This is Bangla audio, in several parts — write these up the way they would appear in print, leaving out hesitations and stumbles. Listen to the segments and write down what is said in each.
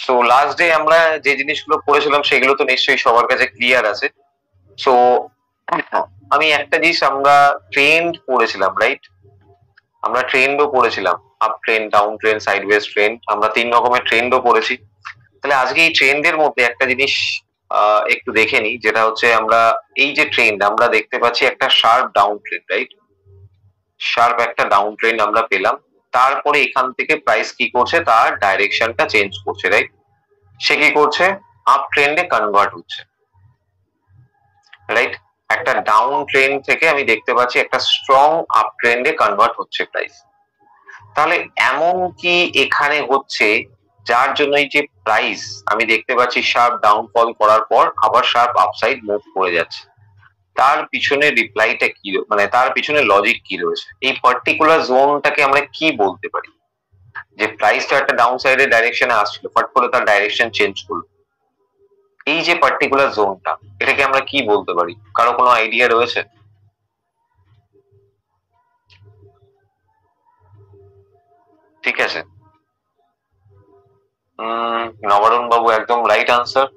সো লাস্ট ডে আমরা যে জিনিসগুলো পড়েছিলাম সেগুলো তো নিশ্চয়ই সবার কাছে ক্লিয়ার আছে। সো আমি একটা জিনিস, আমরা ট্রেন্ড পড়েছিলাম, রাইট? আমরা ট্রেন্ডও পড়েছিলাম, up trend, down trend, sideways trend, আমরা 3 রকমের ট্রেন্ডও পড়েছি। তাহলে আজকে এই ট্রেন্ডের মধ্যে একটা জিনিস একটু দেখে নিই, যেটা হচ্ছে আমরা এই যে ট্রেন্ড আমরা দেখতে পাচ্ছি একটা sharp down trend, right? Sharp একটা ডাউন ট্রেন্ড আমরা পেলাম। তারপরে এখান থেকে প্রাইস কি করছে, তার ডাইরেকশনটা চেঞ্জ করছে, রাইট? সে কি করছে, আপ ট্রেন্ডে কনভার্ট হচ্ছে, রাইট? একটা ডাউন ট্রেন্ড থেকে আমি দেখতে পাচ্ছি একটা স্ট্রং আপ ট্রেন্ডে কনভার্ট হচ্ছে প্রাইস। তাহলে এমন কি এখানে হচ্ছে যার জন্য এই যে প্রাইস আমি দেখতে পাচ্ছি শার্প ডাউনফল করার পর আবার শার্প আপসাইড মুভ করে যাচ্ছে, তার পিছনে রিপ্লাইটা কি, মানে তার পিছনে লজিক কি রয়েছে? এই পার্টিকুলার জোনটাকে আমরা কি বলতে পারি? যে প্রাইসটা একটা ডাউন সাইডের ডাইরেকশনে আসছিল, ফট করে তার ডাইরেকশন চেঞ্জ করলো, এই যে পার্টিকুলার জোনটা, এটাকে আমরা কি বলতে পারি? কারো কোনো আইডিয়া রয়েছে? ঠিক আছে, নবরুণ বাবু একদম রাইট আনসার,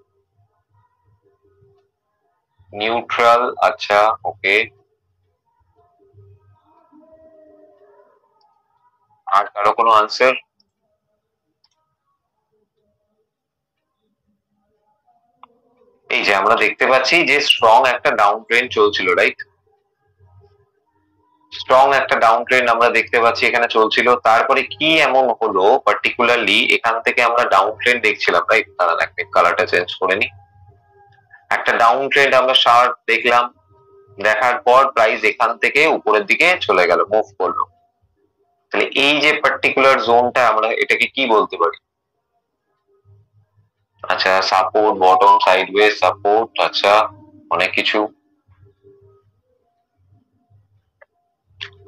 নিউট্রাল। আচ্ছা, ওকে। আর কারো কোনো আনসার? এই যে আমরা দেখতে পাচ্ছি যে স্ট্রং একটা ডাউন ট্রেন্ড চলছিল, রাইট? স্ট্রং একটা ডাউন ট্রেন্ড আমরা দেখতে পাচ্ছি এখানে চলছিল। তারপরে কি এমন হলো পার্টিকুলারলি এখান থেকে আমরা ডাউন ট্রেন্ড দেখছিলাম, রাইট? দাঁড়ান একটা কালারটা চেঞ্জ করে নি। একটা ডাউন ট্রেন্ড আমরা শার্প দেখলাম, দেখার পর প্রাইস এখান থেকে উপরের দিকে চলে গেল, মুভ করলো। তাহলে এই যে পার্টিকুলার জোনটা আমরা এটাকে কি বলতে পারি? আচ্ছা, সাপোর্ট, বটম, সাইডওয়েজ সাপোর্ট, আচ্ছা অনেক কিছু।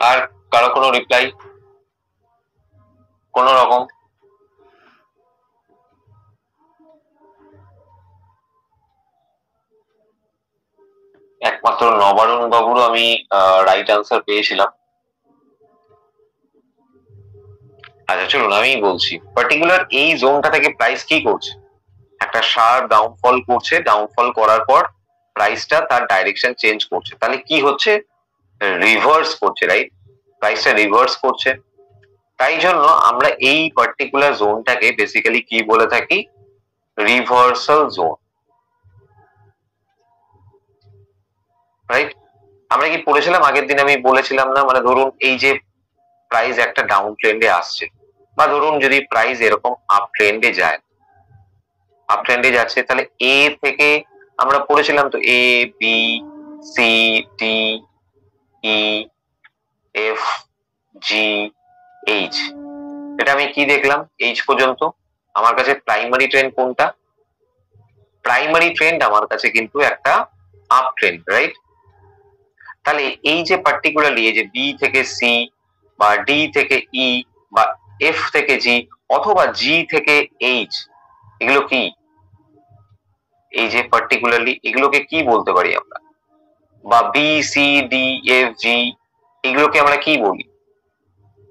আর কারো কোনো রিপ্লাই কোন রকম? একমাত্র নবারুণ বাবুরও আমি রাইট আনসার পেয়েছিলাম। আচ্ছা চলুন আমি বলছি, পার্টিকুলার এই জোনটা থেকে প্রাইস কি করছে, একটা শার্প ডাউনফল করছে, ডাউনফল করার পর প্রাইসটা তার ডাইরেকশন চেঞ্জ করছে। তাহলে কি হচ্ছে, রিভার্স করছে, রাইট? প্রাইসটা রিভার্স করছে। তাই জন্য আমরা এই পার্টিকুলার জোনটাকে বেসিক্যালি কি বলে থাকি, রিভার্সাল জোন, রাইট? আমরা কি পড়েছিলাম আগের দিন, আমি বলেছিলাম না, মানে ধরুন এই যে প্রাইস একটা ডাউন ট্রেন্ডে আসছে, বা ধরুন যদি প্রাইস এরকম আপ ট্রেন্ডে যায়, আপ ট্রেন্ডে যাচ্ছে, তাহলে এ থেকে আমরা পড়েছিলাম তো এ, বি, সি, ডি, ই, এফ, জি, এইচ। এটা আমি কি দেখলাম, এইচ পর্যন্ত আমার কাছে প্রাইমারি ট্রেন্ড কোনটা? প্রাইমারি ট্রেন্ড আমার কাছে কিন্তু একটা আপ ট্রেন্ড, রাইট? তাহলে এই যে পার্টিকুলারলি এই যে বি থেকে সি, বা ডি থেকে ই, বা এফ থেকে জি, অথবা জি থেকে এইচ, এগুলো কি, এই যে পার্টিকুলারলি এগুলোকে কি বলতে পারি আমরা? বা বি, সি, ডি, এফ, জি, এগুলোকে আমরা কি বলি?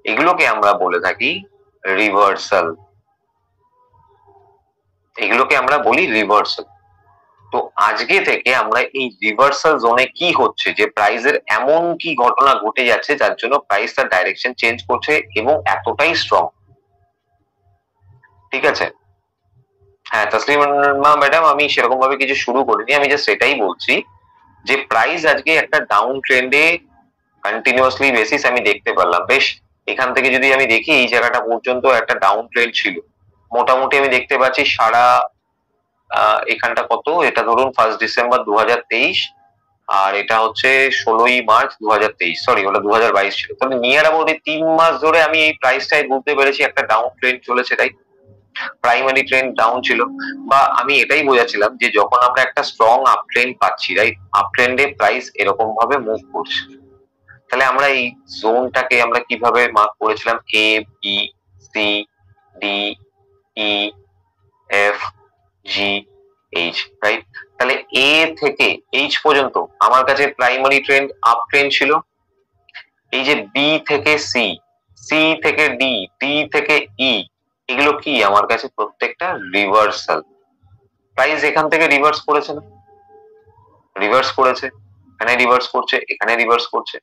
এগুলোকে আমরা বলে থাকি রিভার্সাল, এগুলোকে আমরা বলি রিভার্সাল। তো আজকে থেকে আমরা এই রিভার্সাল জোনে কি হচ্ছে, যে প্রাইসের এমন কি ঘটনা ঘটে যাচ্ছে যার জন্য প্রাইস তার ডাইরেকশন চেঞ্জ করছে এবং এতটাই স্ট্রং, ঠিক আছে? হ্যাঁ তসলিমা ম্যাডাম, আমি সেরকম ভাবে কিছু শুরু করিনি, আমি জাস্ট সেটাই বলছি যে প্রাইস আজকে একটা ডাউন ট্রেন্ডে কন্টিনিউয়াসলি বেসিস আমি দেখতে পারলাম। বেশ, এখান থেকে যদি আমি দেখি এই জায়গাটা পর্যন্ত একটা ডাউন ট্রেন্ড ছিল, মোটামুটি আমি দেখতে পাচ্ছি সারা এখানটা কত, এটা ধরুন 1 ডিসেম্বর 2023, আর এটা হচ্ছে 16 মার্চ 2023, সরি ওটা 2022 ছিল। তাহলে নিয়ার অ্যাবাউট 3 মাস ধরে আমি এই প্রাইসটাই বুঝতে পেরেছি একটা ডাউন ট্রেন্ড চলেছে, তাই প্রাইমারি ট্রেন্ড ডাউন ছিল। বা আমি এটাই বোঝাচ্ছিলাম যে যখন আমরা একটা স্ট্রং আপ ট্রেন্ড পাচ্ছি, রাইট, আপ ট্রেন্ডে প্রাইস এরকম ভাবে মুভ করছে, তাহলে আমরা এই জোনটাকে আমরা কিভাবে মার্ক করেছিলাম, এ, বি, সি, ডি, ই, এফ, জি, এইচ, রাইট? তাহলে এ থেকে এইচ পর্যন্ত আমার কাছে প্রাইমারি ট্রেন্ড আপ ট্রেন্ড ছিল। এই যে বি থেকে সি, সি থেকে ডি, ডি থেকে ই, এগুলো কি আমার কাছে প্রত্যেকটা রিভার্সাল। প্রাইস এখান থেকে রিভার্স করেছে না, রিভার্স করেছে, এখানে রিভার্স করছে, এখানে রিভার্স করছে,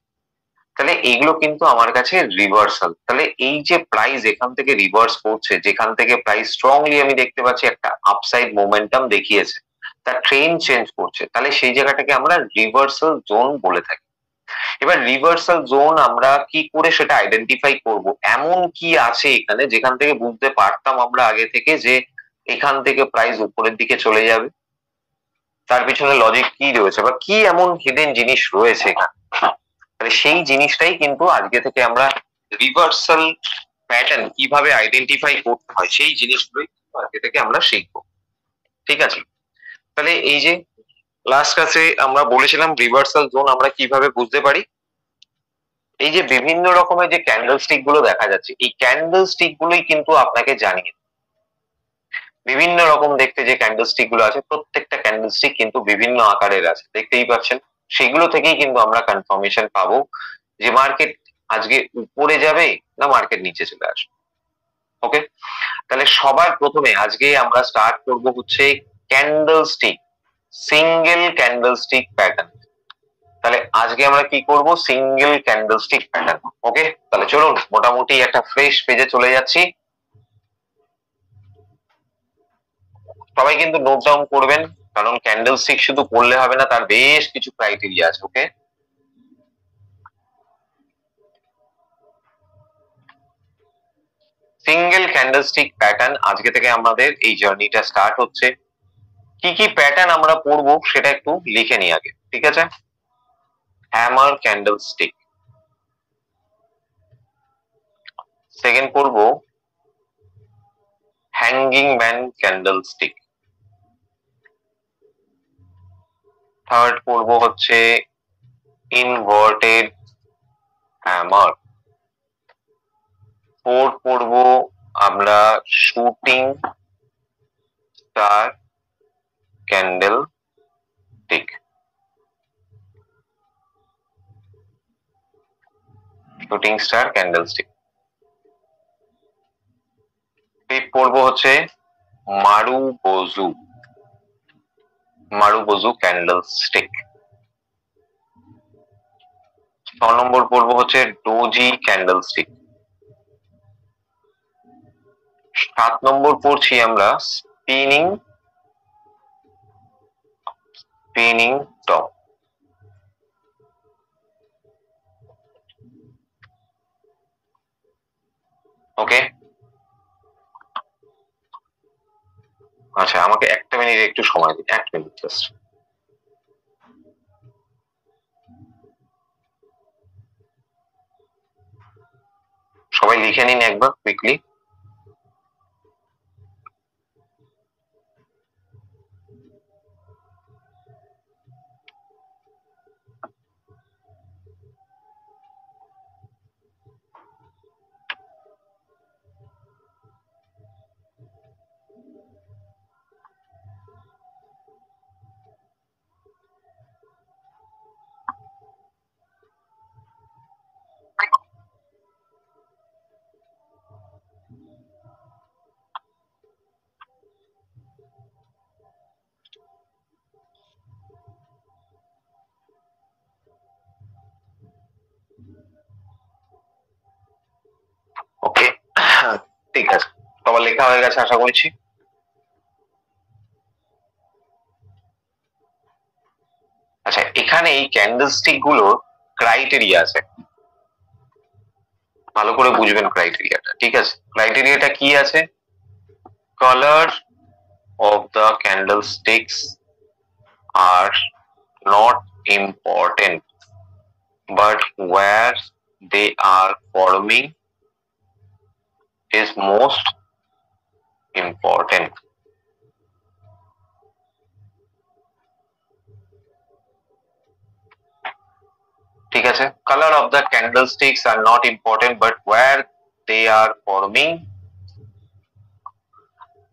তাহলে এগুলো কিন্তু আমার কাছে রিভার্সাল। তাহলে এই যে প্রাইস এখান থেকে রিভার্স করছে, যেখান থেকে প্রাইস স্ট্রংলি আমি দেখতে পাচ্ছি একটা আপসাইড মোমেন্টাম দেখিয়েছে, তার ট্রেন্ড চেঞ্জ করছে, তাহলে সেই জায়গাটাকে আমরা রিভার্সাল জোন বলে থাকি। এবার রিভার্সাল জোন আমরা কি করে সেটা আইডেন্টিফাই করব? এমন কি আছে এখানে যেখান থেকে বুঝতে পারতাম আমরা আগে থেকে যে এখান থেকে প্রাইস উপরের দিকে চলে যাবে? তার পিছনে লজিক কি রয়েছে বা কি এমন হিডেন জিনিস রয়েছে এখানে? তাহলে সেই জিনিসটাই কিন্তু আজকে থেকে আমরা রিভার্সাল প্যাটার্ন কিভাবে আইডেন্টিফাই করতে হয় সেই জিনিসগুলোই আজকে থেকে আমরা শিখবো। ঠিক আছে, তাহলে এই যে লাস্ট ক্লাসে আমরা বলেছিলাম রিভার্সাল জোন আমরা কিভাবে বুঝতে পারি। এই যে বিভিন্ন রকমের যে ক্যান্ডেল স্টিক গুলো দেখা যাচ্ছে, এই ক্যান্ডেল স্টিক গুলোই কিন্তু আপনাকে জানিয়ে বিভিন্ন রকম দেখতে যে ক্যান্ডেল স্টিক গুলো আছে, প্রত্যেকটা ক্যান্ডেল স্টিক কিন্তু বিভিন্ন আকারের আছে, দেখতেই পাচ্ছেন। সেগুলো থেকেই কিন্তু আমরা কনফার্মেশন পাবো যে মার্কেট আজকে উপরে যাবে না মার্কেট নিচে চলে আসবে। ওকে, তাহলে সবার প্রথমে আজকে আমরা স্টার্ট করব হচ্ছে candlestick, single candlestick pattern. তাহলে আজকে আমরা কি করব? Single candlestick pattern. Okay, তাহলে চলুন মোটামুটি একটা ফ্রেশ পেজে চলে যাচ্ছি। সবাই কিন্তু নোট ডাউন করবেন, কারণ ক্যান্ডেল স্টিক শুধু পড়লে হবে না, তার বেশ কিছু ক্রাইটেরিয়া আছে। ওকে, সিঙ্গেল ক্যান্ডেল স্টিক প্যাটার্ন আজকে থেকে আমাদের এই জার্নিটা স্টার্ট হচ্ছে। কি কি প্যাটার্ন আমরা পড়বো সেটা একটু লিখে নিই আগে, ঠিক আছে? হ্যামার ক্যান্ডেল স্টিক, সেকেন্ড পড়বো hanging man candle stick, third পড়বো হচ্ছে ইনভার্টেড হ্যামার, ফোর্থ পড়বো আমরা shooting star candle stick, shooting star candle stick. Fifth পড়বো হচ্ছে মারুবোজু, মারুবোজু ক্যান্ডেল স্টিক। 6 নম্বর পড়বো হচ্ছে ডোজি ক্যান্ডেল স্টিক। 7 নম্বর পড়ছি আমরা স্পিনিং টপ। ওকে, আচ্ছা আমাকে একটা মিনিট একটু সময় দিন, 1 মিনিট জাস্ট। সবাই লিখে নিন একবার কুইকলি। ওকে, ঠিক আছে, সবার লেখা হয়ে গেছে আশা করছি। আচ্ছা, এখানে এই ক্যান্ডেল স্টিক গুলোর ক্রাইটেরিয়া আছে, ভালো করে বুঝবেন ক্রাইটেরিয়াটা। ঠিক আছে, ক্রাইটেরিয়াটা কি আছে? Colour of the candlesticks are not important, but where they are forming is most important. ঠিক আছে, color of the candlesticks are not important, but where they are forming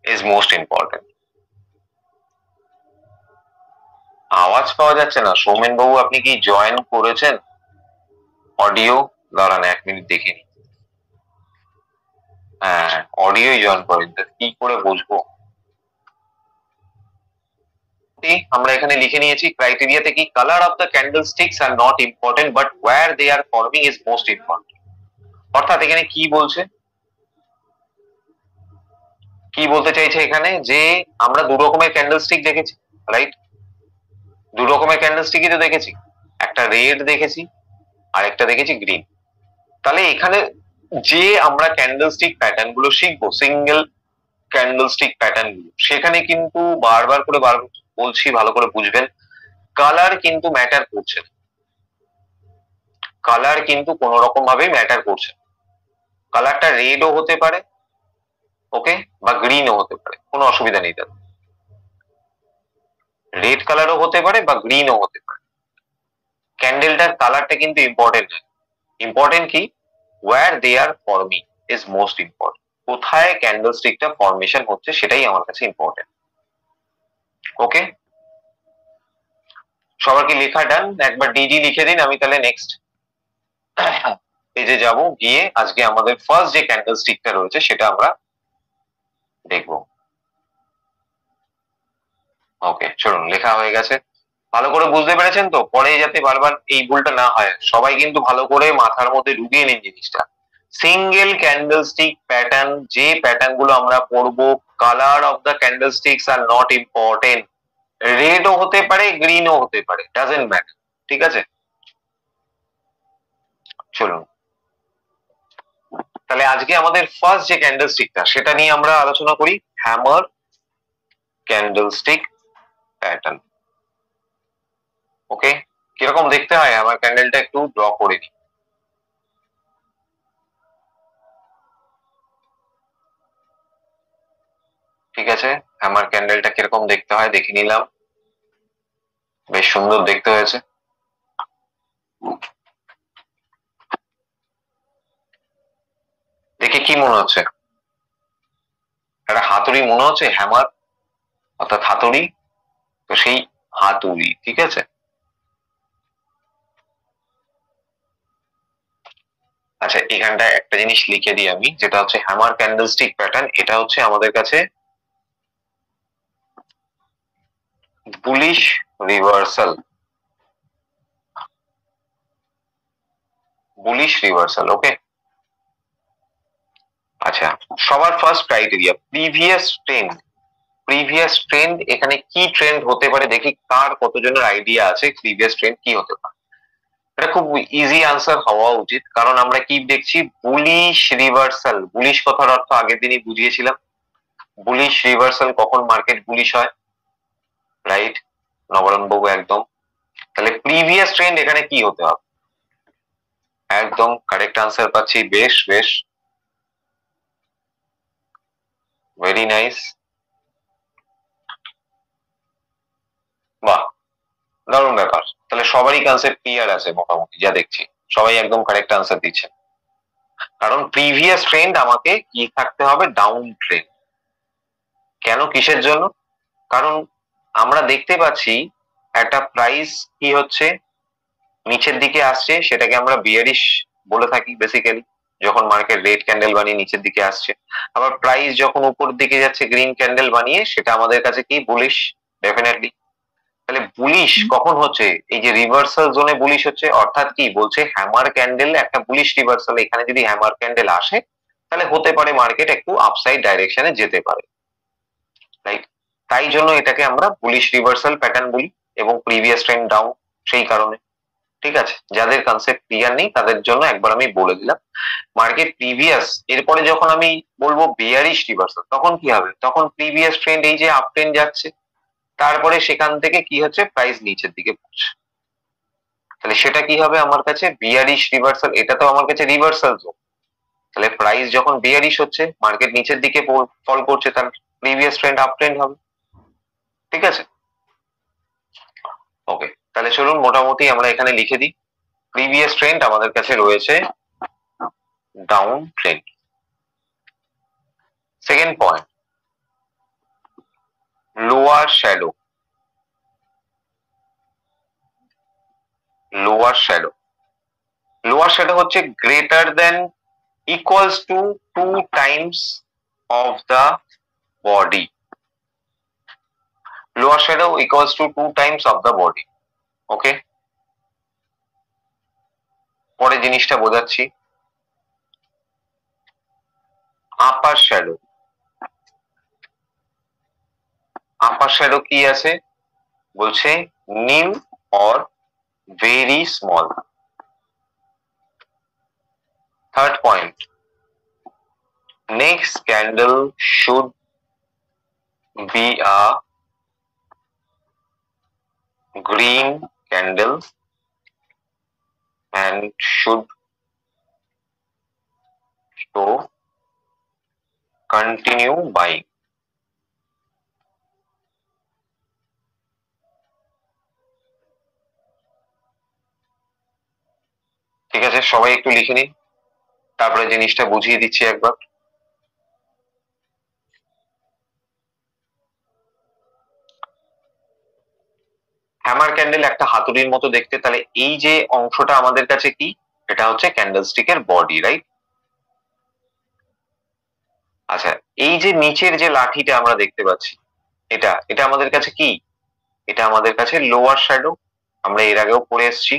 is most important. আওয়াজ পাওয়া যাচ্ছে না সৌমেন বাবু, আপনি কি জয়েন করেছেন অডিও? দাঁড়ান 1 মিনিট দেখে নি। হ্যাঁ, অডিওই জয়েন করেন, কি করে বুঝবো? আমরা এখানে লিখে নিয়েছি ক্রাইটেরিয়াতে কি, colour of the candle sticks are not important but where they are forming is most important. অর্থাৎ এখানে কি বলছে, কি বলতে চাইছে এখানে, যে আমরা দু রকমের ক্যান্ডেল স্টিক দেখেছি, রাইট? দু রকমের ক্যান্ডেল স্টিকই তো দেখেছি, একটা রেড দেখেছি আর একটা দেখেছি গ্রিন। তাহলে এখানে যে আমরা ক্যান্ডেল স্টিক প্যাটার্ন গুলো শিখবো, সিঙ্গেল ক্যান্ডেল স্টিক প্যাটার্ন গুলো, সেখানে কিন্তু বারবার করে বলছি, ভালো করে বুঝবেন, কালার কিন্তু ম্যাটার করছে না। কালার কিন্তু কোন রকম ভাবে ম্যাটার করছে না। কালারটা রেডও হতে পারে, ওকে, বা গ্রিনও হতে পারে, কোনো অসুবিধা নেই তাতে। রেড কালারও হতে পারে বা গ্রিনও হতে পারে। ক্যান্ডেলটার কালারটা কিন্তু ইম্পর্টেন্ট নয়। ইম্পর্টেন্ট কি, where they are forming is most important. কোথায় ক্যান্ডেল স্টিকটা ফর্মেশন হচ্ছে সেটাই আমার কাছে ইম্পর্টেন্ট। ওকে, সবার কি লেখা ডান? একবার ডিডি লিখে দিন, আমি তাহলে নেক্সট পেজে যাব, গিয়ে আজকে আমাদের ফার্স্ট যে ক্যান্ডেল স্টিকটা রয়েছে সেটা আমরা দেখব। ওকে, চলুন, লেখা হয়ে গেছে। ভালো করে বুঝতে পেরেছেন তো? পরে যাতে বারবার এই ভুলটা না হয়, সবাই কিন্তু ভালো করে মাথার মধ্যে ঢুকিয়ে নিন জিনিসটা। সিঙ্গেল ক্যান্ডেল স্টিক প্যাটার্ন, যে প্যাটার্ন গুলো আমরা পড়বো, colour of the candle sticks are not important. রেডও হতে পারে, গ্রিনও হতে পারে, ডাজেন্ট ম্যাটার। ঠিক আছে, চলুন তাহলে আজকে আমাদের ফার্স্ট যে ক্যান্ডেল স্টিকটা সেটা নিয়ে আমরা আলোচনা করি, হ্যামার ক্যান্ডেল স্টিক প্যাটার্ন। ওকে, কিরকম দেখতে হয় আমার ক্যান্ডেলটা একটু ড্র করে নিই। ঠিক আছে, আমার ক্যান্ডেলটা কিরকম দেখতে হয় দেখে নিলাম, বেশ সুন্দর দেখতে হয়েছে। দেখে কি মনে হচ্ছে? একটা হাতুড়ি মনে হচ্ছে, হ্যামার অর্থাৎ হাতুড়ি, তো সেই হাতুড়ি। ঠিক আছে, আচ্ছা এখানটা একটা জিনিস লিখে দিই আমি, যেটা হচ্ছে হ্যামার ক্যান্ডেলস্টিক প্যাটার্ন। এটা হচ্ছে আমাদের কাছে বুলিশ রিভার্সাল, বুলিশ রিভার্সাল। ওকে, আচ্ছা সবার first criteria previous trend. Previous trend, এখানে কি ট্রেন্ড হতে পারে দেখি, কার কতজনের আইডিয়া আছে প্রিভিয়াস ট্রেন্ড কি হতে পারে। এটা খুব ইজি আনসার হওয়া উচিত, কারণ আমরা কি দেখছি, বুলিশ রিভার্সাল। বুলিশ কথার অর্থ আগের দিনই বুঝিয়েছিলাম। বুলিশ রিভার্সাল কখন মার্কেট বুলিশ হয়, রাইট? নবরণ বাবু একদম। তাহলে প্রিভিয়াস ট্রেন্ড এখানে কি হতে হবে? একদম কারেক্ট আনসার পাচ্ছি, বেশ বেশ, ভেরি নাইস, বাহ, দারুণ ব্যাপার। তাহলে সবারই কনসেপ্ট ক্লিয়ার আছে মোটামুটি, যা দেখছি সবাই একদম কারেক্ট আনসার দিচ্ছে। কারণ প্রিভিয়াস ট্রেন্ড আমাকে কি থাকতে হবে, ডাউন ট্রেন্ড। কেন, কিসের জন্য? কারণ আমরা দেখতে পাচ্ছি একটা প্রাইস কি হচ্ছে, নিচের দিকে আসছে, সেটাকে আমরা বিয়ারিশ বলে থাকি বেসিক্যালি, যখন মার্কেট রেড ক্যান্ডেল বানিয়ে নিচের দিকে আসছে। আবার প্রাইস যখন উপর দিকে যাচ্ছে গ্রিন ক্যান্ডেল বানিয়ে, সেটা আমাদের কাছে কি, বুলিশ, ডেফিনেটলি। তাহলে বুলিশ কখন হচ্ছে, এই যে রিভার্সাল জোনে বুলিশ হচ্ছে, অর্থাৎ কি বলছে, হ্যামার ক্যান্ডেল একটা বুলিশ রিভার্সাল, এখানে যদি হ্যামার ক্যান্ডেল আসে তাহলে হতে পারে মার্কেট একটু আপসাইড ডাইরেকশনে যেতে পারে, রাইট? তাই জন্য এটাকে আমরা বুলিশ রিভার্সাল প্যাটার্ন বলি, এবং প্রিভিয়াস ট্রেন্ড ডাউন, সেই কারণে। ঠিক আছে, যাদের কনসেপ্ট ক্লিয়ার নেই তাদের জন্য একবার আমি বলে দিলাম, মার্কেট প্রিভিয়াস, এরপরে যখন আমি বলবো বেয়ারিশ রিভার্সাল, তখন কি হবে, তখন প্রিভিয়াস ট্রেন্ড এই যে আপ ট্রেন্ড যাচ্ছে, তারপরে সেখান থেকে কি হচ্ছে, প্রাইস নিচের দিকে পড়ছে, তাহলে সেটা কি হবে আমার কাছে, বিয়ারিশ রিভার্সাল। এটা তো আমার কাছে রিভার্সাল জোন। তাহলে প্রাইস যখন বিয়ারিশ হচ্ছে, মার্কেট নিচের দিকে ফল করছে, তার প্রিভিয়াস ট্রেন্ড আপ ট্রেন্ড হবে। ঠিক আছে, ওকে, তাহলে চলুন মোটামুটি আমরা এখানে লিখে দিই, প্রিভিয়াস ট্রেন্ড আমাদের কাছে রয়েছে down trend. Second point, lower shadow. Lower shadow, lower shadow হচ্ছে greater than equals to 2 times of the body. Lower shadow equals to 2 times of the body. ওকে, পরে জিনিসটা বোঝাচ্ছি। আপার শ্যাডো, আপার শ্যাডো কি আছে বলছে, নীল or very small. Third point, next candle should be a green candle and should show continue buying. ঠিক আছে, সবাই একটু লিখে নিন, তারপরে জিনিসটা বুঝিয়ে দিচ্ছি একবার। হ্যামার ক্যান্ডেল একটা হাতুড়ির মতো দেখতে, তাহলে এই যে অংশটা আমাদের কাছে কি, এটা হচ্ছে ক্যান্ডেলস্টিকের বডি, রাইট? আচ্ছা, এই যে নিচের যে লাঠিটা আমরা দেখতে পাচ্ছি, এটা এটা আমাদের কাছে কি, এটা আমাদের কাছে লোয়ার শ্যাডো, আমরা এর আগেও পড়ে এসেছি।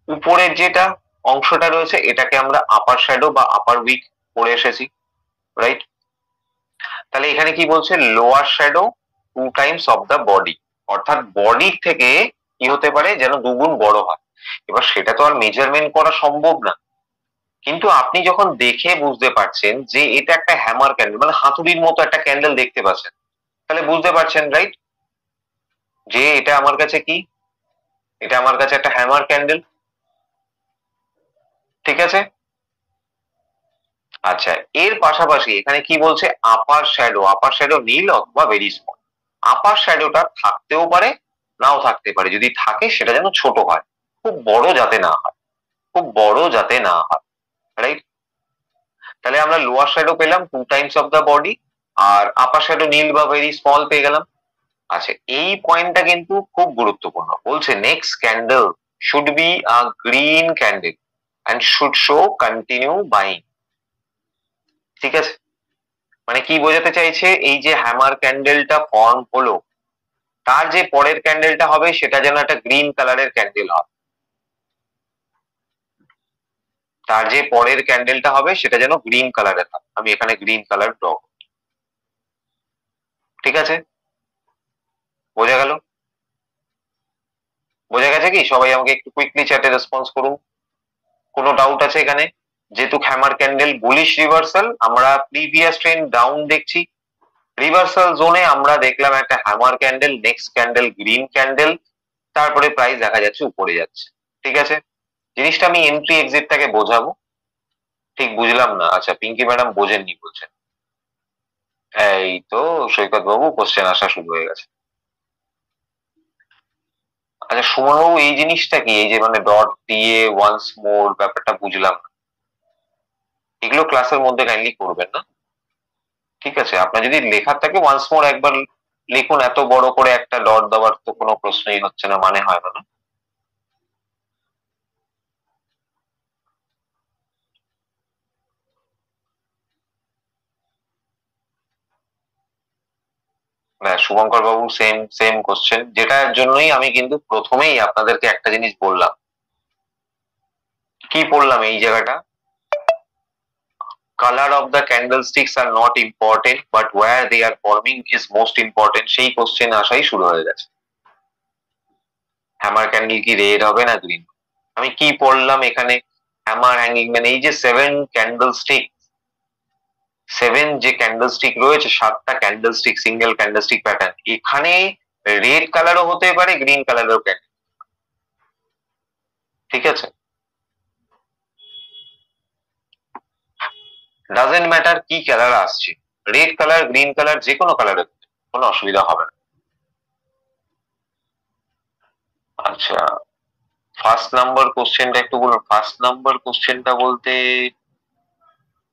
উপরের যেটা অংশটা রয়েছে এটাকে আমরা আপার শ্যাডো বা আপার উইক পড়ে এসেছি, রাইট? তাহলে এখানে কি বলছে, lower shadow 2 times of the body, অর্থাৎ বডির থেকে কি হতে পারে যেন দুগুণ বড় হয়। এবার সেটা তো আর মেজারমেন্ট করা সম্ভব না, কিন্তু আপনি যখন দেখে বুঝতে পারছেন যে এটা একটা হ্যামার ক্যান্ডেল, মানে হাতুড়ির মতো একটা ক্যান্ডেল দেখতে পাচ্ছেন, তাহলে বুঝতে পারছেন, রাইট, যে এটা আমার কাছে কি, এটা আমার কাছে একটা হ্যামার ক্যান্ডেল। ঠিক আছে, আচ্ছা, এর পাশাপাশি এখানে কি বলছে, আপার শ্যাডো, আপার শ্যাডো নীল অথবা ভেরি স্মল। আপার শ্যাডোটা থাকতেও পারে নাও থাকতে পারে, যদি থাকে সেটা যেন ছোট হয়, খুব বড় যাতে না হয়, খুব বড় যাতে না হয়, রাইট? তাহলে আমরা লোয়ার শ্যাডো পেলাম 2 টাইমস অফ দ্য বডি, আর আপার শ্যাডো নীল বা ভেরি স্মল পেয়ে গেলাম। আচ্ছা, এই পয়েন্টটা কিন্তু খুব গুরুত্বপূর্ণ, বলছে next candle should be a green candle and should show continue buying. ঠিক আছে, মানে কি বোঝাতে চাইছে, এই যে হ্যামার ক্যান্ডেলটা ফর্ম হলো, তার যে পরের ক্যান্ডেলটা হবে সেটা যেন একটা গ্রিন কালারের ক্যান্ডেল হয়, তার যে পরের ক্যান্ডেলটা হবে সেটা যেন গ্রিন কালারের হয়। আমি এখানে গ্রিন কালার ড্র, ঠিক আছে, বোঝা গেল? বোঝা গেছে কি? সবাই আমাকে একটু কুইকলি চ্যাটে রেসপন্স করুন, কোনো ডাউট আছে এখানে? যেহেতু হ্যামার ক্যান্ডেল বুলিশ রিভার্সাল, আমরা প্রিভিয়াস ট্রেন্ড ডাউন দেখছি, রিভার্সাল জোনে আমরা দেখলাম একটা hammer candle, next candle green candle, তারপরে প্রাইস দেখা যাচ্ছে উপরে যাচ্ছে। ঠিক আছে, জিনিসটা আমি এন্ট্রি এক্সিটটাকে বোঝাবো। ঠিক বুঝলাম না, আচ্ছা পিঙ্কি ম্যাডাম বোঝেননি বলছেন, এই তো সৈকত বাবু কোশ্চেন আসা শুরু হয়ে গেছে। আচ্ছা সুমন বাবু, এই জিনিসটা কি, এই যে মানে ডট দিয়ে ওয়ান্স মোর ব্যাপারটা বুঝলাম না, এগুলো ক্লাসের মধ্যে কাইন্ডলি করবেন না? ঠিক আছে, আপনার যদি লেখা থাকে ওয়ান্স মোর একবার লিখুন, এত বড় করে একটা ডট দেওয়ার তো কোনো প্রশ্নই হচ্ছে না, মানে হয় না, না? শুভঙ্কর বাবু সেম সেম কোশ্চেন, যেটার জন্যই আমি কিন্তু প্রথমেই আপনাদেরকে একটা জিনিস বললাম, কি বললাম এই জায়গাটা, color of the candlesticks are not important but where they are forming is most important, সেই কোশ্চেন আসাই শুরু হয়ে গেছে। হ্যামার ক্যান্ডেল কি রেড হবে না গ্রিন? আমি কি পড়লাম এখানে, হ্যামার হ্যাঙ্গিং ম্যান, এই যে 7 ক্যান্ডেলস্টিক, 7 যে ক্যান্ডেলস্টিক রয়েছে, 7টা ক্যান্ডেলস্টিক, সিঙ্গেল ক্যান্ডেলস্টিক প্যাটার্ন, এখানে রেড কালারও হতে পারে, গ্রিন কালারও ক্যান্ডেল। ঠিক আছে, ডাজেন্ট ম্যাটার কি কালার আসছে, রেড কালার গ্রিন কালার যে কোনো কালারের কোনো অসুবিধা হবে না। আচ্ছা, ফার্স্ট নাম্বার কোশ্চেনটা একটু বলুন, ফার্স্ট নাম্বার কোশ্চেনটা বলতে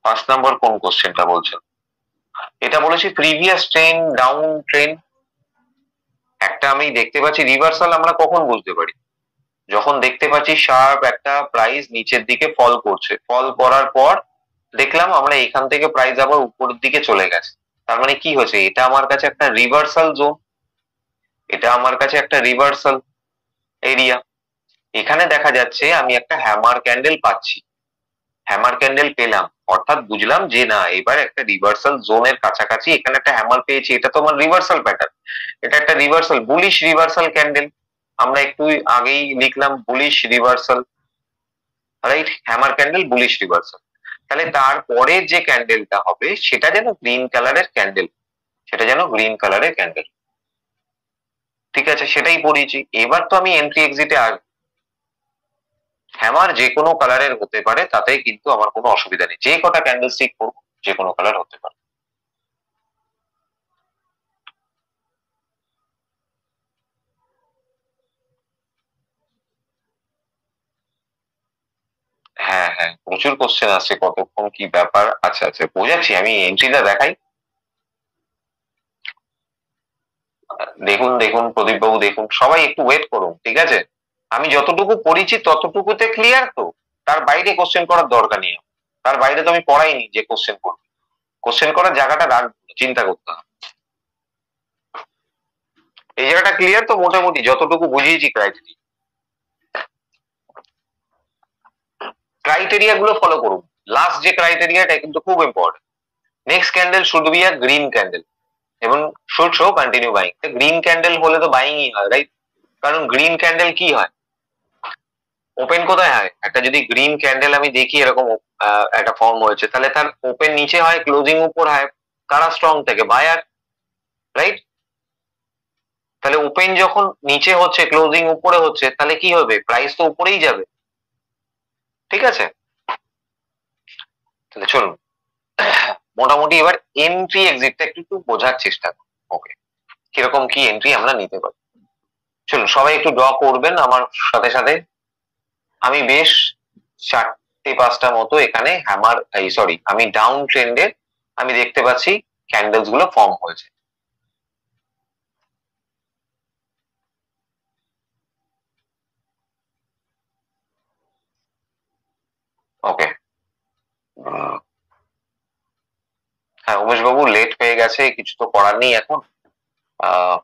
ফার্স্ট নাম্বার কোন কোশ্চেনটা বলছেন? এটা বলেছি প্রিভিয়াস ট্রেন ডাউন ট্রেন, একটা আমি দেখতে পাচ্ছি রিভার্সাল, আমরা কখন বুঝতে পারি, যখন দেখতে পাচ্ছি শার্প একটা প্রাইস নিচের দিকে ফল করছে, ফল করার পর দেখলাম আমরা এখান থেকে প্রাইস আবার উপরের দিকে চলে গেছে, তার মানে কি হয়েছে, এটা আমার কাছে একটা রিভার্সাল জোন, এটা আমার কাছে একটা রিভার্সাল এরিয়া। এখানে দেখা যাচ্ছে আমি একটা হ্যামার ক্যান্ডেল পাচ্ছি, হ্যামার ক্যান্ডেল পেলাম, অর্থাৎ বুঝলাম যে না এবার একটা রিভার্সাল জোনের কাছাকাছি এখানে একটা হ্যামার পেয়েছি, এটা তো আমার রিভার্সাল প্যাটার্ন, এটা একটা রিভার্সাল বুলিশ রিভার্সাল ক্যান্ডেল, আমরা একটু আগেই লিখলাম bullish reversal, right, hammer candle bullish reversal. তাহলে তারপরে যে ক্যান্ডেলটা হবে সেটা যেন গ্রিন কালারের ক্যান্ডেল, সেটা যেন গ্রিন কালারের ক্যান্ডেল, ঠিক আছে, সেটাই পড়িয়েছি। এবার তো আমি এন্ট্রি এক্সিটে আসবো, হ্যামার যে কোনো কালারের হতে পারে, তাতে কিন্তু আমার কোনো অসুবিধা নেই, যে কটা ক্যান্ডেল স্টিক করবো যে কোনো কালার হতে পারে। হ্যাঁ হ্যাঁ, প্রচুর কোশ্চেন আসছে, কতক্ষণ কি ব্যাপার, আচ্ছা আচ্ছা বোঝাচ্ছি, আমি এন্ট্রিটা দেখাই। দেখুন দেখুন প্রদীপ বাবু, দেখুন সবাই একটু ওয়েট করুন, ঠিক আছে, আমি যতটুকু পড়িছি ততটুকুতে ক্লিয়ার তো, তার বাইরে কোশ্চেন করার দরকার নেই, তার বাইরে তো আমি পড়াইনি যে কোশ্চেন করবো, কোশ্চেন করার জায়গাটা রাখবো, চিন্তা করতে হবে। এই জায়গাটা ক্লিয়ার তো, মোটামুটি যতটুকু বুঝিয়েছি ক্রাইটেরিয়া, ক্রাইটেরিয়া গুলো ফলো করুন, লাস্ট যে ক্রাইটেরিয়াটা কিন্তু খুব important, next candle should be a green candle এবং should show continue buying, green candle হলে তো বাইংই হয়, রাইট, কারণ গ্রিন ক্যান্ডেল কি হয়, ওপেন কোথায় হয়, একটা যদি গ্রিন ক্যান্ডেল আমি দেখি এরকম একটা ফর্ম হয়েছে, তাহলে তার ওপেন নিচে হয়, ক্লোজিং উপর হয়, কারা স্ট্রং থেকে, বায়ার, রাইট, তাহলে ওপেন যখন নিচে হচ্ছে ক্লোজিং উপরে হচ্ছে, তাহলে কি হবে, প্রাইস তো উপরেই যাবে, ঠিক আছে, তাহলে চলুন মোটামুটি এবার এন্ট্রি এক্সিটটা একটু একটু বোঝার চেষ্টা করুন, ওকে, কিরকম কি এন্ট্রি আমরা নিতে পারি। চলুন সবাই একটু ড্র করবেন আমার সাথে সাথে, আমি বেশ 4-5টা মতো এখানে হ্যামার, এই সরি আমি ডাউন ট্রেন্ডের আমি দেখতে পাচ্ছি ক্যান্ডেলস গুলো ফর্ম হয়েছে, ওকে। হ্যাঁ উমেশ বাবু, লেট হয়ে গেছে, কিছু তো করার নেই এখন, আহ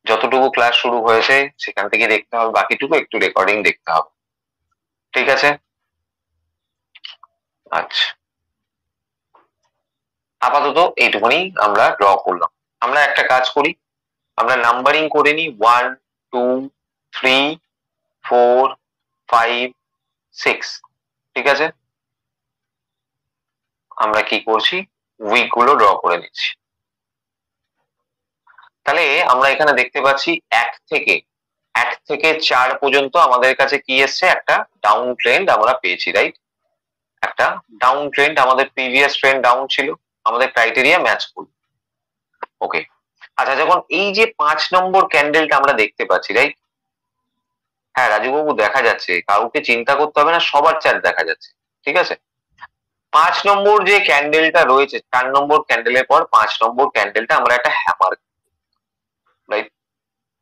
যতটুকু ক্লাস শুরু হয়েছে সেখান থেকে দেখতে হবে, বাকিটুকু একটু রেকর্ডিং দেখতে হবে, ঠিক আছে, আচ্ছা আপাতত এইটুকুনি আমরা ড্র করলাম। আমরা একটা কাজ করি, আমরা নাম্বারিং করে নিই, 1 2 3 4 5 6, ঠিক আছে, আমরা কি করছি, উইক গুলো ড্র করে নিচ্ছি। তাহলে আমরা এখানে দেখতে পাচ্ছি 1 থেকে 4 পর্যন্ত আমাদের কাছে কি এসছে, একটা ডাউন ট্রেন্ড আমরা পেয়েছি, রাইট, একটা ডাউন ট্রেন্ড, আমাদের প্রিভিয়াস ট্রেন্ড ডাউন ছিল, আমাদের ক্রাইটেরিয়া ম্যাচ করবে, ওকে। আচ্ছা যখন এই যে 5 নম্বর ক্যান্ডেলটা আমরা দেখতে পাচ্ছি, রাইট, হ্যাঁ রাজুবাবু দেখা যাচ্ছে, কাউকে চিন্তা করতে হবে না, সবার চার্ট দেখা যাচ্ছে, ঠিক আছে। 5 নম্বর যে ক্যান্ডেলটা রয়েছে, 4 নম্বর ক্যান্ডেলের পর 5 নম্বর ক্যান্ডেলটা আমরা একটা হ্যামার, রাইট,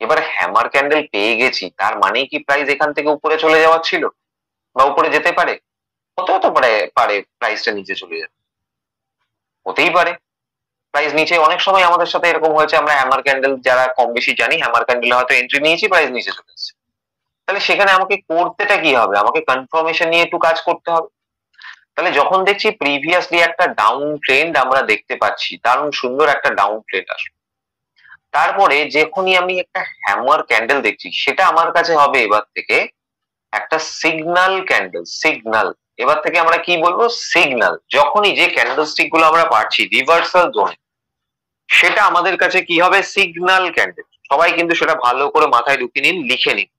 এবার হ্যামার ক্যান্ডেল পেয়ে গেছি, তার মানে কি প্রাইস এখান থেকে উপরে চলে যাওয়ার ছিল, বা উপরে যেতে পারে, হতেও তো পারে, পারে প্রাইসটা নিচে চলে যাবে, হতেই পারে প্রাইস নিচে, অনেক সময় আমাদের সাথে এরকম হয়েছে, আমরা হ্যামার ক্যান্ডেল যারা কম বেশি জানি, হ্যামার ক্যান্ডেল হয়তো এন্ট্রি নিয়েছি, প্রাইস নিচে চলে এসেছে, তাহলে সেখানে আমাকে করতেটা কি হবে, আমাকে কনফার্মেশন নিয়ে একটু কাজ করতে হবে। তাহলে যখন দেখছি প্রিভিয়াসলি একটা ডাউন ট্রেন্ড আমরা দেখতে পাচ্ছি, দারুণ সুন্দর একটা ডাউন ট্রেন্ড আসলো, তারপরে যখনই আমি একটা হ্যামার ক্যান্ডেল দেখছি, সেটা আমার কাছে হবে এবার থেকে একটা সিগন্যাল ক্যান্ডেল, সিগন্যাল, এবার থেকে আমরা কি বলবো, সিগন্যাল, যখনই যে ক্যান্ডেলস্টিক গুলো আমরা পাচ্ছি রিভার্সাল জোনে, সেটা আমাদের কাছে কি হবে, সিগন্যাল ক্যান্ডেল, সবাই কিন্তু সেটা ভালো করে মাথায় ঢুকিয়ে নিন, লিখে নিন,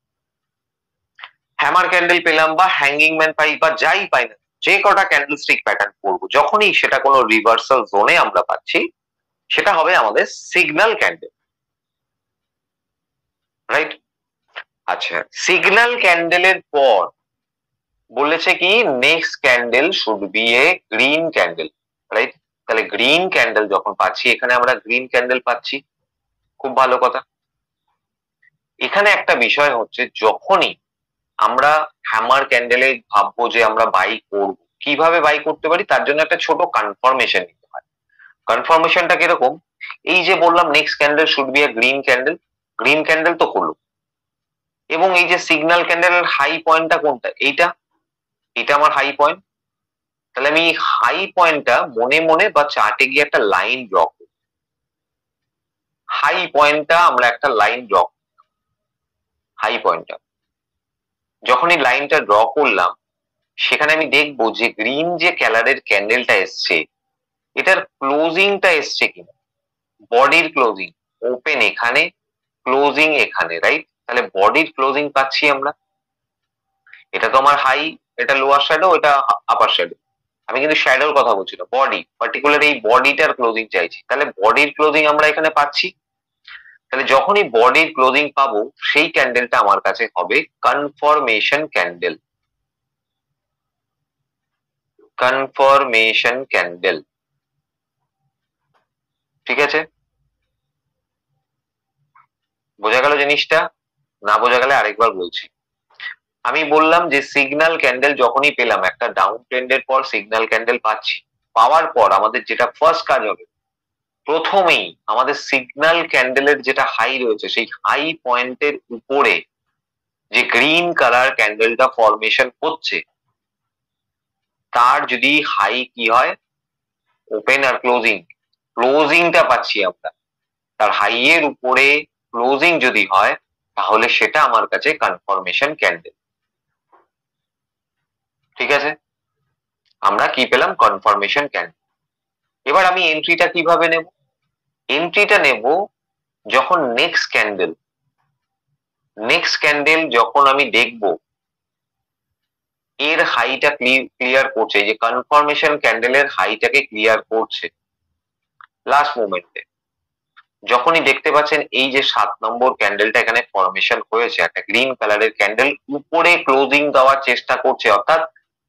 হ্যামার ক্যান্ডেল পেলাম বা হ্যাঙ্গিং ম্যান পাই বা যাই পাই না, যে কটা ক্যান্ডেলস্টিক প্যাটার্ন পড়বো, যখনই সেটা কোনো রিভার্সাল জোনে আমরা পাচ্ছি, সেটা হবে আমাদের সিগন্যাল ক্যান্ডেল, রাইট। আচ্ছা সিগন্যাল ক্যান্ডেলের পর বলেছে কি, next candle should B a green candle, right, তাহলে গ্রিন ক্যান্ডেল যখন পাচ্ছি, এখানে আমরা গ্রিন ক্যান্ডেল পাচ্ছি, খুব ভালো কথা। এখানে একটা বিষয় হচ্ছে, যখনই আমরা হ্যামার ক্যান্ডেলে ভাববো যে আমরা বাই করব, কিভাবে বাই করতে পারি তার জন্য একটা ছোট কনফার্মেশন নিতে হয়। কনফার্মেশনটা কিরকম? এই যে বললাম next candle should be a green candle, green candle তো করলো, এবং এই যে সিগন্যাল ক্যান্ডেলের হাই পয়েন্টটা কোনটা, এইটা, এটা আমার হাই পয়েন্ট। তাহলে আমি হাই পয়েন্টটা মনে মনে বা চার্টে গিয়ে একটা লাইন ড্র করব, হাই পয়েন্টটা আমরা একটা লাইন ড্র, হাই পয়েন্টটা যখন এই লাইনটা ড্র করলাম, সেখানে আমি দেখবো যে গ্রিন যে কালারের ক্যান্ডেলটা এসছে, এটার ক্লোজিংটা এসছে কিনা, বডির ক্লোজিং, ওপেন এখানে, ক্লোজিং এখানে, রাইট? তাহলে বডির ক্লোজিং পাচ্ছি আমরা, এটা তো আমার হাই, এটা লোয়ার শ্যাডো, এটা আপার শ্যাডো, আমি কিন্তু শ্যাডোর কথা বলছি না, বডি, পার্টিকুলার এই বডিটার ক্লোজিং চাইছি, তাহলে বডির ক্লোজিং আমরা এখানে পাচ্ছি। তাহলে যখনই বডির ক্লোজিং পাবো, সেই ক্যান্ডেলটা আমার কাছে হবে কনফার্মেশন ক্যান্ডেল, কনফার্মেশন ক্যান্ডেল। ঠিক আছে, বোঝা গেল জিনিসটা? না বোঝা গেলে আরেকবার বলছি। আমি বললাম যে সিগন্যাল ক্যান্ডেল যখনই পেলাম, একটা ডাউন ট্রেন্ডের পর সিগন্যাল ক্যান্ডেল পাচ্ছি, পাওয়ার পর আমাদের যেটা ফার্স্ট কাজ হবে, প্রথমেই আমাদের সিগন্যাল ক্যান্ডেলের যেটা হাই রয়েছে, সেই হাই পয়েন্টের উপরে যে গ্রিন কালার ক্যান্ডেলটা ফরমেশন হচ্ছে, তার যদি হাই কি হয়, ওপেন আর ক্লোজিং, ক্লোজিংটা পাচ্ছি আমরা, তার হাই এর উপরে ক্লোজিং যদি হয়, তাহলে সেটা আমার কাছে কনফার্মেশন ক্যান্ডেল। ঠিক আছে, আমরা কি পেলাম? Confirmation candle. এবার আমি এন্ট্রিটা কিভাবে নেব? এন্ট্রিটা নেব যখন নেক্সট ক্যান্ডেল, নেক্সট ক্যান্ডেল যখন আমি দেখব এর হাইটা ক্লিয়ার করছে, যে কনফার্মেশন ক্যান্ডেলের হাইটাকে ক্লিয়ার করছে লাস্ট মোমেন্টে, যখনই দেখতে পাচ্ছেন এই যে 7 নম্বর ক্যান্ডেলটা এখানে ফরমেশন হয়েছে, একটা গ্রিন কালারের ক্যান্ডেল উপরে ক্লোজিং দেওয়ার চেষ্টা করছে, অর্থাৎ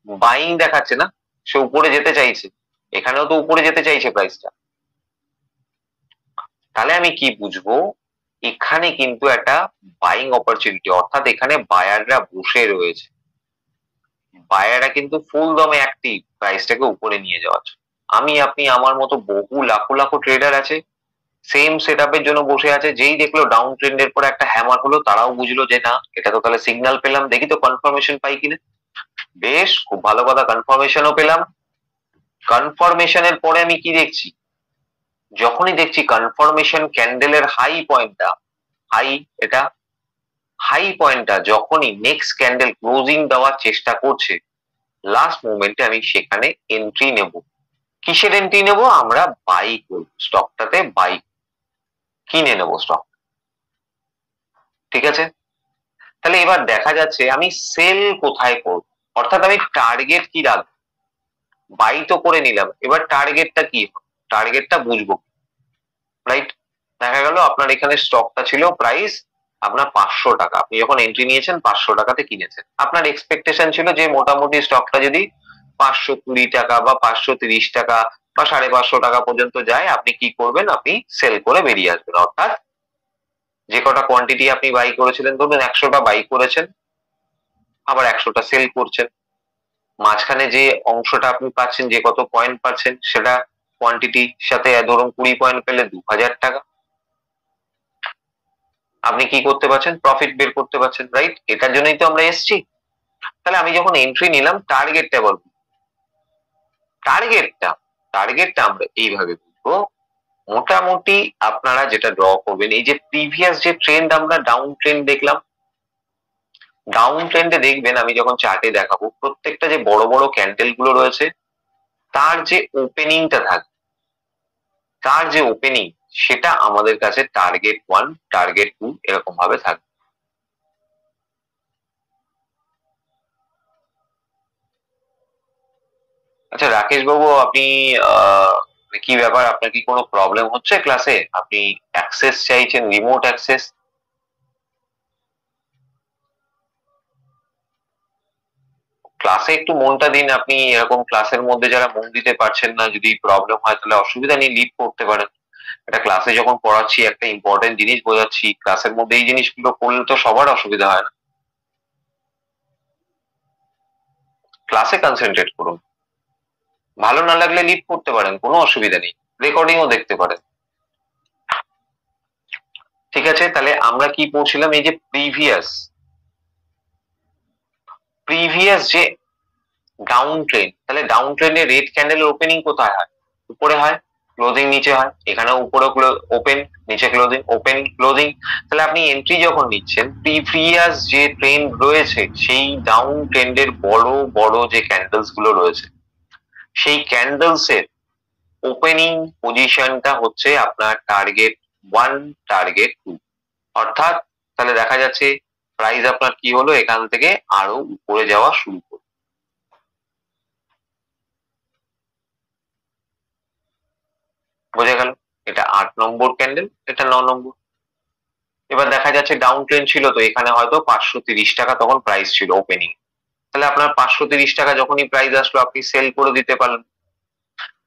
বাইং দেখাচ্ছে না, সে উপরে যেতে চাইছে, এখানেও তো উপরে যেতে চাইছে প্রাইসটা, তাহলে আমি কি বুঝবো? এখানে কিন্তু একটা বাইং অপরচুনিটি, অর্থাৎ এখানে বায়াররা বসে রয়েছে, বায়াররা কিন্তু ফুল দমে অ্যাক্টিভ প্রাইসটাকে উপরে নিয়ে যাওয়ার জন্য। আমি, আপনি, আমার মতো বহু লাখো লাখো ট্রেডার আছে, সেম সেট আপের জন্য বসে আছে, যেই দেখলো ডাউন ট্রেন্ডের পরে একটা হ্যামার হলো, তারাও বুঝলো যে না, এটা তো তাহলে সিগন্যাল পেলাম, দেখি তো কনফার্মেশন পাই কিনা। বেশ, খুব ভালো কথা, কনফার্মেশনও পেলাম। কনফার্মেশনের পরে আমি কি দেখছি? যখনই দেখছি কনফার্মেশন ক্যান্ডেলের হাই পয়েন্টটা, হাই, এটা হাই পয়েন্টটা যখনই নেক্সট ক্যান্ডেল ক্লোজিং দেওয়ার চেষ্টা করছে, লাস্ট মোমেন্টে আমি সেখানে এন্ট্রি নেব। কিসের এন্ট্রি নেব? আমরা বাই করব, স্টকটাতে বাই, কিনে নেব স্টক। ঠিক আছে, তাহলে এবার দেখা যাচ্ছে আমি সেল কোথায় করব, অর্থাৎ আমি টার্গেট কি রাখবো? বাই তো করে নিলাম, এবার টার্গেটটা কি, টার্গেটটা বুঝবো, রাইট? দেখা গেল আপনার এখানে স্টকটা ছিল প্রাইস আপনার 500 টাকা, আপনি যখন এন্ট্রি নিয়েছেন 500 টাকাতে কিনেছেন, আপনার এক্সপেকটেশন ছিল যে মোটামুটি স্টকটা যদি 520 টাকা বা 530 টাকা বা 550 টাকা পর্যন্ত যায়, আপনি কি করবেন? আপনি সেল করে বেরিয়ে আসবেন, অর্থাৎ যে কটা কোয়ান্টিটি আপনি বাই করেছিলেন, ধরুন 100টা বাই করেছেন, আবার 100টা সেল করছেন, মাঝখানে যে অংশটা আপনি পাচ্ছেন, যে কত পয়েন্ট পাচ্ছেন, সেটা কোয়ান্টিটির সাথে ধরুন 20 পয়েন্ট পেলে 2000 টাকা, আপনি কি করতে পারছেন? প্রফিট বের করতে পারছেন, রাইট? এটার জন্যই তো আমরা এসছি। তাহলে আমি যখন এন্ট্রি নিলাম, টার্গেটটা বলবো, টার্গেটটা টার্গেটটা আমরা এইভাবে বুঝবো, মোটামুটি আপনারা যেটা ড্র করবেন, এই যে প্রিভিয়াস যে ট্রেন্ড আমরা ডাউন ট্রেন্ড দেখলাম, ডাউন ট্রেন্ডে দেখবেন, আমি যখন চার্টে দেখাবো, প্রত্যেকটা যে বড় বড় ক্যান্ডেল গুলো রয়েছে, তার যে ওপেনিংটা থাকবে, তার যে ওপেনিং, সেটা আমাদের কাছে টার্গেট 1, টার্গেট 2 এরকম ভাবে থাকবে। আচ্ছা রাকেশ বাবু, আপনি কি ব্যাপার, আপনার কি কোনো প্রবলেম হচ্ছে ক্লাসে? আপনি অ্যাক্সেস চাইছেন, রিমোট অ্যাক্সেস? ক্লাসে একটু মনটা দিন, আপনি এরকম ক্লাসের মধ্যে যারা মন দিতে পারছেন না, যদি প্রবলেম হয় তাহলে অসুবিধা নেই, লিভ করতে পারেন। একটা ক্লাসে যখন পড়াচ্ছি, একটা ইম্পর্টেন্ট জিনিস বোঝাচ্ছি, ক্লাসের মধ্যে এই জিনিসগুলো করলে তো সবার অসুবিধা হয় না। ক্লাসে কনসেন্ট্রেট করুন, ভালো না লাগলে লিভ করতে পারেন, কোনো অসুবিধা নেই, রেকর্ডিংও দেখতে পারেন। ঠিক আছে, তাহলে আমরা কি পড়ছিলাম, এই যে প্রিভিয়াস যে ডাউন ট্রেন্ড, তাহলে ডাউন ট্রেন্ডে রেড ক্যান্ডেলের ওপেনিং কোথায় হয়? উপরে হয়, ক্লোজিং নিচে হয়। এখানেও উপরে ওপেন, নিচে ক্লোজিং, ওপেন ক্লোজিং। তাহলে আপনি এন্ট্রি যখন নিচ্ছেন, প্রিভিয়াস যে ট্রেন্ড রয়েছে সেই ডাউন ট্রেন্ডের বড় বড় যে ক্যান্ডেলস গুলো রয়েছে, সেই ক্যান্ডেলস এর ওপেনিং পজিশনটা হচ্ছে আপনার টার্গেট 1, টার্গেট 2। অর্থাৎ তাহলে দেখা যাচ্ছে প্রাইস আপনার কি হলো, এখান থেকে আরো উপরে যাওয়া শুরু করলো। বোঝা গেল? এটা 8 নম্বর ক্যান্ডেল, এটা 9 নম্বর। এবার দেখা যাচ্ছে ডাউন ট্রেন্ড ছিল, তো এখানে হয়তো 530 টাকা তখন প্রাইস ছিল ওপেনিং। তাহলে আপনার 530 টাকা যখনই প্রাইস আসলো, আপনি সেল করে দিতে পারলেন।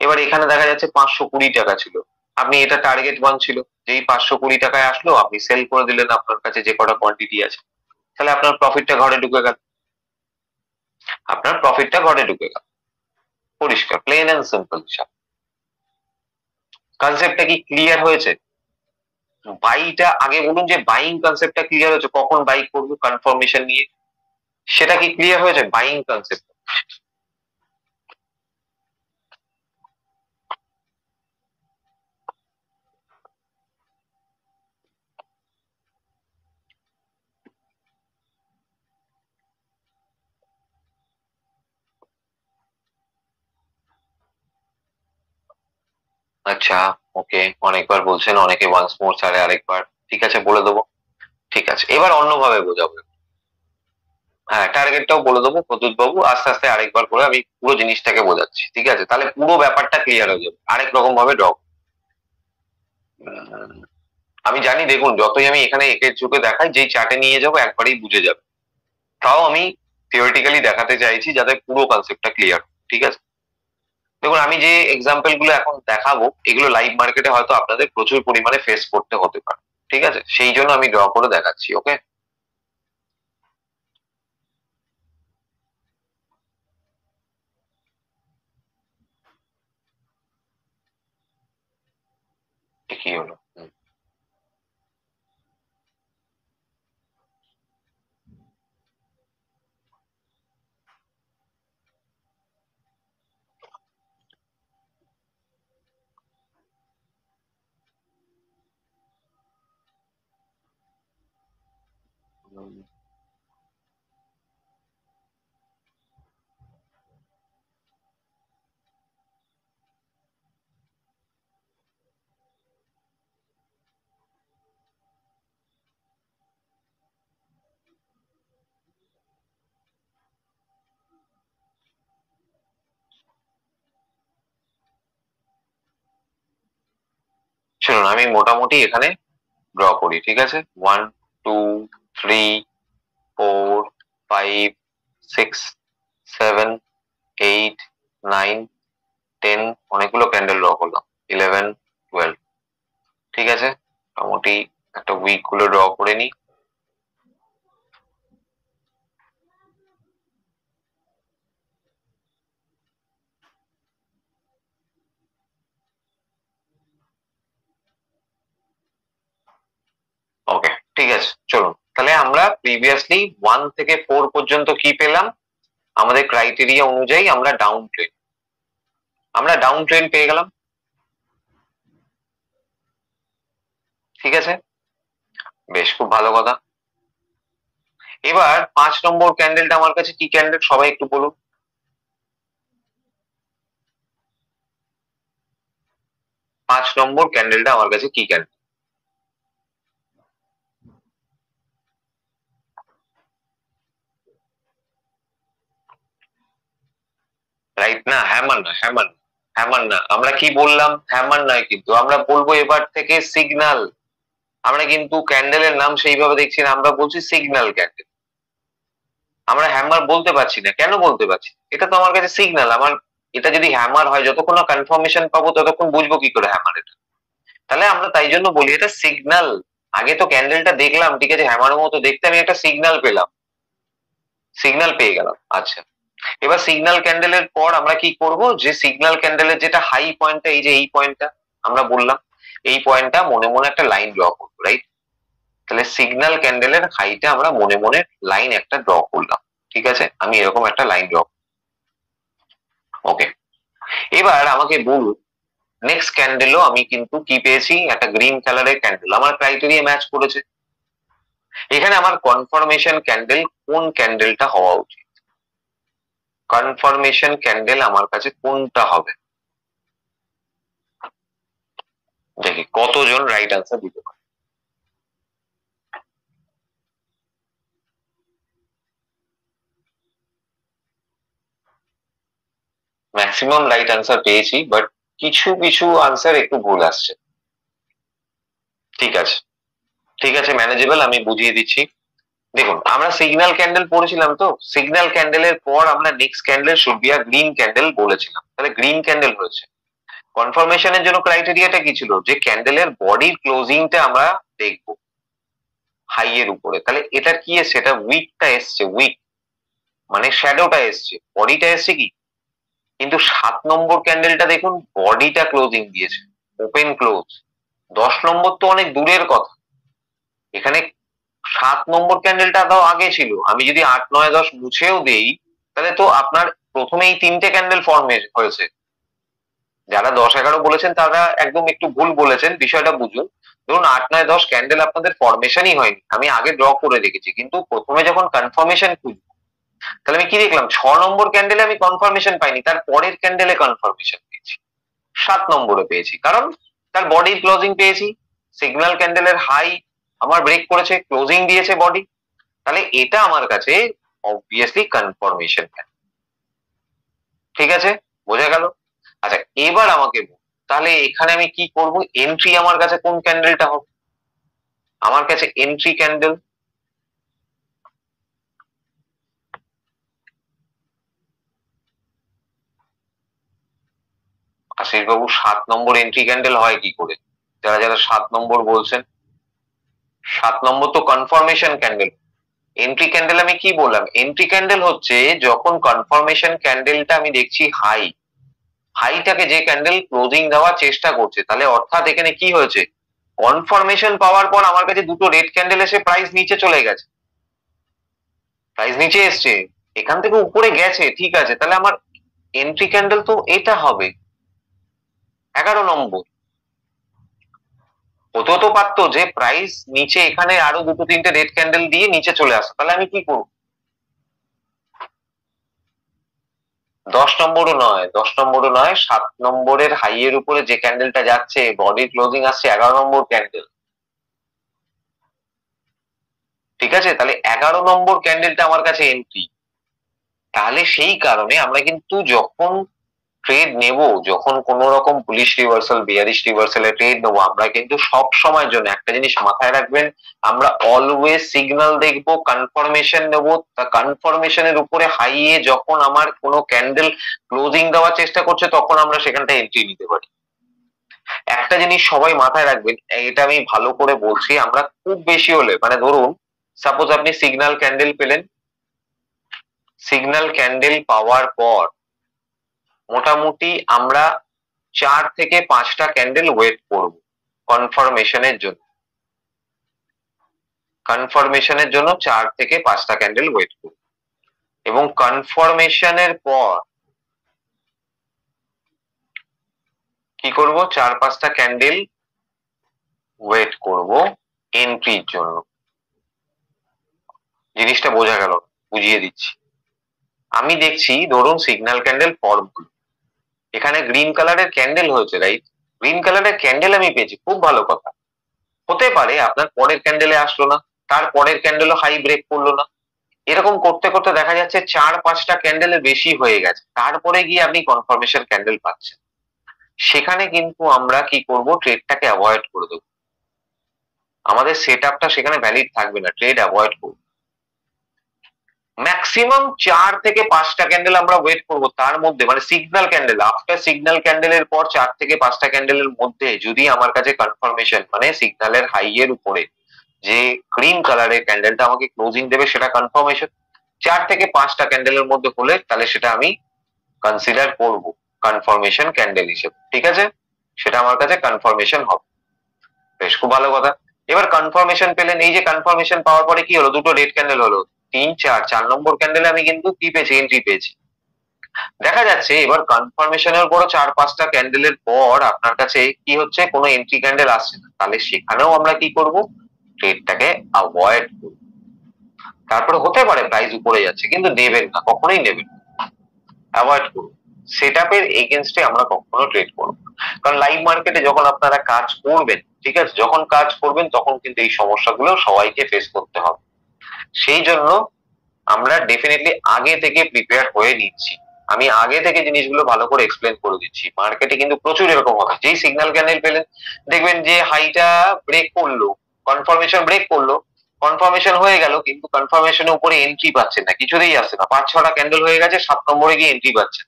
এবার এখানে দেখা যাচ্ছে 520 টাকা ছিল, আপনি এটা টার্গেট 1 ছিল, যেই 520 টাকায় আসলো আপনি সেল করে দিলেন আপনার কাছে যে কটা কোয়ান্টিটি আছে। তাহলে আপনার প্রফিটটা ঘরে ঢুকে গেল, আপনার প্রফিটটা ঘরে ঢুকে গেল। পরিষ্কার, প্লেন এন্ড সিম্পল হিসাব। কনসেপ্টটা কি ক্লিয়ার হয়েছে? বাইটা আগে বলুন, যে বাইং কনসেপ্টটা ক্লিয়ার হয়েছে, কখন বাই করবো কনফার্মেশন নিয়ে, সেটা কি ক্লিয়ার হয়েছে? Buying concept. আচ্ছা, ওকে, অনেকবার বলছেন, অনেকে ওয়ান্স মোর স্যারে আরেকবার, ঠিক আছে বলে দেবো। ঠিক আছে, এবার অন্যভাবে বোঝাবো। হ্যাঁ, টার্গেটটাও বলে দেবো প্রদ্যুৎ বাবু, আস্তে আস্তে আরেকবার করে আমি পুরো জিনিসটাকে বোঝাচ্ছি, ঠিক আছে? তাহলে পুরো ব্যাপারটা ক্লিয়ার হয়ে যাবে, আরেক রকম ভাবে ড্র। আমি জানি, দেখুন যতই আমি এখানে একের চোখে দেখাই, যেই চার্টে নিয়ে যাবো একবারেই বুঝে যাবে। তাও আমি থিওরিটিক্যালি দেখাতে চাইছি যাতে পুরো কনসেপ্টটা ক্লিয়ার, ঠিক আছে? দেখুন, আমি যে এক্সাম্পল গুলো এখন দেখাবো, এগুলো লাইভ মার্কেটে হয়তো আপনাদের প্রচুর পরিমাণে ফেস করতে হতে পারে, ঠিক আছে? সেই জন্য আমি ড্র করে দেখাচ্ছি, ওকে? কি হলো? শুনুন, আমি মোটামুটি এখানে ড্র করি, ঠিক আছে? 1, 2, 3, 4, 5, 6, 7, 8, 9, 10, অনেকগুলো ক্যান্ডেল ড্র করলাম, 11, 12, ঠিক আছে? মোটামুটি একটা উইক গুলো ড্র করে নি। ওকে, ঠিক আছে, চলুন তাহলে আমরা প্রিভিয়াসলি 1 থেকে 4 পর্যন্ত কি পেলাম, আমাদের ক্রাইটেরিয়া অনুযায়ী আমরা ডাউন ট্রেন্ড পেয়ে গেলাম, ঠিক আছে? বেশ, খুব ভালো কথা। এবার 5 নম্বর ক্যান্ডেলটা আমার কাছে কি ক্যান্ডেল, সবাই একটু বলুন। 5 নম্বর ক্যান্ডেলটা আমার কাছে কি ক্যান্ডেল? রাইট না? হ্যামার না, হ্যামার না, আমরা কি বললাম? হ্যামার নয়, কিন্তু আমরা বলবো এবার থেকে সিগন্যাল। আমরা কিন্তু ক্যান্ডেলের নাম সেইভাবে দেখছি না, আমরা বলছি সিগন্যাল ক্যান্ডেল। আমরা হ্যামার বলতে পারছি না, কেন বলতে পারছি? এটা তো আমার কাছে সিগন্যাল। আমার এটা যদি হ্যামার হয়, যতক্ষণ না কনফার্মেশন পাবো ততক্ষণ বুঝবো কি করে হ্যামার এটা। তাহলে আমরা তাই জন্য বলি এটা সিগন্যাল। আগে তো ক্যান্ডেলটা দেখলাম, ঠিক আছে, হ্যামারের মতো দেখতে, আমি একটা সিগন্যাল পেলাম, সিগন্যাল পেয়ে গেলাম। আচ্ছা, এবার সিগন্যাল ক্যান্ডেলের পর আমরা কি করব, যে সিগন্যাল ক্যান্ডেলের যেটা হাই পয়েন্টটা, এই যে এই পয়েন্টটা আমরা বললাম, এই পয়েন্টটা মনে মনে একটা লাইন ড্র করবো, রাইট? তাহলে সিগন্যাল ক্যান্ডেলের হাইটা আমরা মনে মনে লাইন একটা ড্র করলাম, ঠিক আছে? আমি এরকম একটা লাইন ড্র, ওকে। এবার আমাকে বলুন, নেক্সট ক্যান্ডেলও আমি কিন্তু কি পেয়েছি, একটা গ্রিন কালারের ক্যান্ডেল, আমার ক্রাইটেরিয়া ম্যাচ করেছে। এখানে আমার কনফার্মেশন ক্যান্ডেল কোন ক্যান্ডেলটা হওয়া উচিত, কনফার্মেশন ক্যান্ডেল আমার কাছে কোনটা হবে, দেখি কতজন রাইট আনসার দিতে পারে। ম্যাক্সিমাম রাইট আনসার পেয়েছি, বাট কিছু কিছু আনসার একটু ভুল আসছে। ঠিক আছে, ঠিক আছে, ম্যানেজেবল, আমি বুঝিয়ে দিচ্ছি। দেখুন, আমরা সিগন্যাল ক্যান্ডেল পড়েছিলাম, তো সিগন্যাল ক্যান্ডেলের পর আমরা next candle should be a green candle বলেছিলাম, তাহলে গ্রিন ক্যান্ডেল হয়েছে। কনফার্মেশনের জন্য ক্রাইটেরিয়াটা কি ছিল, যে ক্যান্ডেলের বডির ক্লোজিংটা আমরা দেখবো হাই এর উপরে, তাহলে এটা কি এসছে, এটা উইকটা এসছে, উইক মানে শ্যাডোটা এসছে, বডিটা এসছে কি, কিন্তু 7 নম্বর ক্যান্ডেলটা দেখুন বডিটা ক্লোজিং দিয়েছে, ওপেন ক্লোজ। 10 নম্বর তো অনেক দূরের কথা, এখানে 7 নম্বর ক্যান্ডেলটা তাও আগে ছিল। আমি যদি 8, 9, 10 মুছেও দেই, তাহলে তো আপনার প্রথমে এই 3টে ক্যান্ডেল ফর্ম হয়েছে। যারা 10, 11 বলেছেন তারা একদম একটু ভুল বলেছেন, বিষয়টা বুঝুন। ধরুন 8, 9, 10 ক্যান্ডেল আপনাদের ফরমেশনই হয়নি, আমি আগে ড্র করে রেখেছি, কিন্তু প্রথমে যখন কনফার্মেশন খুঁজবো, তাহলে আমি কি দেখলাম, 6 নম্বর ক্যান্ডেলে আমি কনফার্মেশন পাইনি, তার পরের ক্যান্ডেলে কনফার্মেশন পেয়েছি, 7 নম্বরে পেয়েছি, কারণ তার বডির ক্লোজিং পেয়েছি। সিগন্যাল ক্যান্ডেলের হাই আমার ব্রেক করেছে, ক্লোজিং দিয়েছে বডি, তাহলে এটা আমার কাছে অবভিয়াসলি কনফার্মেশন। ঠিক আছে, বোঝা গেল? আচ্ছা, এবার আমাকে তাহলে এখানে আমি কি করব, এন্ট্রি আমার কাছে কোন ক্যান্ডেলটা হবে, আমার কাছে এন্ট্রি ক্যান্ডেল, আশিস বাবু 7 নম্বর এন্ট্রি ক্যান্ডেল হয় কি করে, যারা যারা 7 নম্বর বলছেন, 7 নম্বর তো কনফার্মেশন ক্যান্ডেল। এন্ট্রি ক্যান্ডেল আমি কি বললাম, এন্ট্রি ক্যান্ডেল হচ্ছে যখন কনফার্মেশন ক্যান্ডেলটা আমি দেখছি হাই, হাইটাকে যে ক্যান্ডেল ক্লোজিং দেওয়ার চেষ্টা করছে, তাহলে অর্থাৎ এখানে কি হয়েছে, কনফার্মেশন পাওয়ার পর আমার কাছে দুটো রেড ক্যান্ডেল এসে প্রাইস নিচে চলে গেছে, প্রাইস নিচে এসছে, এখান থেকে উপরে গেছে, ঠিক আছে, তাহলে আমার এন্ট্রি ক্যান্ডেল তো এটা হবে 11 নম্বর। হতেও তো পারতো যে প্রাইস নিচে এখানে আরো দুটো তিনটে রেড ক্যান্ডেল দিয়ে নিচে চলে আসে, তাহলে আমি কি করবো, 10 নম্বরও নয়, 10 নম্বরও নয়, 7 নম্বরের হাই এর উপরে যে ক্যান্ডেলটা যাচ্ছে, বডি ক্লোজিং আসছে 11 নম্বর ক্যান্ডেল, ঠিক আছে, তাহলে 11 নম্বর ক্যান্ডেলটা আমার কাছে এন্ট্রি। তাহলে সেই কারণে আমরা কিন্তু যখন ট্রেড নেব, যখন কোন রকম বুলিশ রিভার্সাল বিয়ারিশ রিভার্সালে ট্রেড নেবো, আমরা কিন্তু সব সময়ের জন্য একটা জিনিস মাথায় রাখবেন, আমরা অলওয়েজ সিগন্যাল দেখবো, কনফার্মেশন নেব, তা কনফার্মেশনের উপরে হাইয়ে যখন আমার কোনো ক্যান্ডেল ক্লোজিং দেওয়ার চেষ্টা করছে, তখন আমরা সেখানটা এন্ট্রি নিতে পারি। একটা জিনিস সবাই মাথায় রাখবেন, এটা আমি ভালো করে বলছি, আমরা খুব বেশি হলে মানে ধরুন সাপোজ আপনি সিগন্যাল ক্যান্ডেল পেলেন, সিগন্যাল ক্যান্ডেল পাওয়ার পর মোটামুটি আমরা 4 থেকে 5টা ক্যান্ডেল ওয়েট করব কনফার্মেশনের জন্য, কনফার্মেশনের জন্য 4 থেকে 5টা ক্যান্ডেল ওয়েট করব, এবং কনফার্মেশনের পর কি করব, 4-5টা ক্যান্ডেল ওয়েট করব এন্ট্রির জন্য। জিনিসটা বোঝা গেল? বুঝিয়ে দিচ্ছি। আমি দেখছি ধরুন সিগন্যাল ক্যান্ডেল ফর্ম, এখানে গ্রিন কালারের ক্যান্ডেল হয়েছে, রাইট? গ্রিন কালারের ক্যান্ডেল আমি পেয়েছি, খুব ভালো কথা। হতে পারে আপনার পরের ক্যান্ডেলে আসলো না, তার পরের ক্যান্ডেলও হাই ব্রেক করলো না, এরকম করতে করতে দেখা যাচ্ছে 4-5টা ক্যান্ডেলের বেশি হয়ে গেছে, তারপরে গিয়ে আপনি কনফার্মেশন ক্যান্ডেল পাচ্ছেন। সেখানে কিন্তু আমরা কি করব, ট্রেডটাকে অ্যাভয়েড করে দেবো, আমাদের সেট আপটা সেখানে ভ্যালিড থাকবে না, ট্রেড অ্যাভয়েড করব। ম্যাক্সিমাম 4 থেকে 5টা ক্যান্ডেল আমরা ওয়েট করব, তার মধ্যে মানে সিগন্যাল ক্যান্ডেল, আফটার সিগন্যাল ক্যান্ডেলের পর 4 থেকে 5টা ক্যান্ডেলের মধ্যে যদি আমার কাছে কনফার্মেশন মানে সিগন্যালের হাই এর উপরে যে গ্রিন কালারের ক্যান্ডেলটা আমাকে ক্লোজিং দেবে, সেটা কনফার্মেশন, 4 থেকে 5টা ক্যান্ডেলের মধ্যে হলে তাহলে সেটা আমি কনসিডার করব কনফার্মেশন ক্যান্ডেল হিসেবে, ঠিক আছে, সেটা আমার কাছে কনফার্মেশন হবে। বেশ, খুব ভালো কথা। এবার কনফার্মেশন পেলেন, এই যে কনফার্মেশন পাওয়ার পরে কি হলো, দুটো রেড ক্যান্ডেল হলো, 3 4 নম্বর ক্যান্ডেলে আমি কিন্তু কি পেয়েছি, এন্ট্রি পেয়েছি। দেখা যাচ্ছে এবার কনফার্মেশনের পরও 4 5টা ক্যান্ডেলের পর আপনার কাছে কি হচ্ছে, কোনো এন্ট্রি ক্যান্ডেল আসছে না, তাহলে সেখানেও আমরা কি করব, ট্রেডটাকে অ্যাভয়েড করব। তারপরে হতে পারে প্রাইস উপরে যাচ্ছে, কিন্তু নেবেন না, কখনোই নেবেন না, অ্যাভয়েড করুন। সেটআপের এগেনস্টে আমরা কখনো ট্রেড করব না। কারণ লাইভ মার্কেটে যখন আপনারা কাজ করবেন, ঠিক আছে, যখন কাজ করবেন তখন কিন্তু এই সমস্যাগুলো সবাইকে ফেস করতে হবে। সেই জন্য আমরা ডেফিনেটলি আগে থেকে প্রিপেয়ার হয়ে নিচ্ছি। আমি আগে থেকে জিনিসগুলো ভালো করে এক্সপ্লেন করে দিচ্ছি। মার্কেটে কিন্তু প্রচুর এরকম হবে, যেই সিগন্যাল ক্যান্ডেল পেলেন, দেখবেন যে হাইটা ব্রেক করলো, কনফার্মেশন ব্রেক করলো, কনফার্মেশন হয়ে গেল, কিন্তু কনফার্মেশনের উপরে এন্ট্রি পাচ্ছেন না, কিছুতেই আসছে না, 5 6টা ক্যান্ডেল হয়ে গেছে, 7 নম্বরে গিয়ে এন্ট্রি পাচ্ছেন,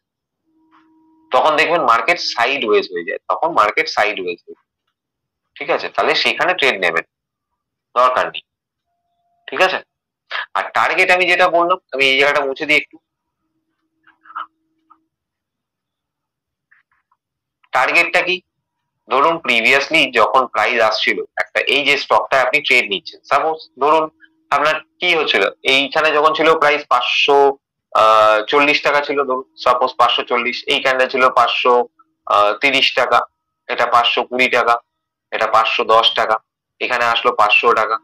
তখন দেখবেন মার্কেট সাইড ওয়েজ হয়ে যায়, তখন মার্কেট সাইড ওয়েজ হয়ে যায়, ঠিক আছে, তাহলে সেখানে ট্রেড নেবেন, দরকার নেই, ঠিক আছে। আর টার্গেট আমি যেটা বললাম, আমি এই জায়গাটা মুছে দিই একটু। টার্গেটটা কি, ধরুন প্রিভিয়াসলি যখন প্রাইস আসছিল একটা, এই যে স্টকটা আপনি ট্রেড নিচ্ছেন, সাপোজ ধরুন আপনার কি হচ্ছিল, এইখানে যখন ছিল প্রাইস 540 টাকা ছিল, ধরুন সাপোজ 540, এই ক্যান্ডেল ছিল 530 টাকা, এটা 520 টাকা, এটা 510 টাকা, এখানে আসলো 500 টাকা,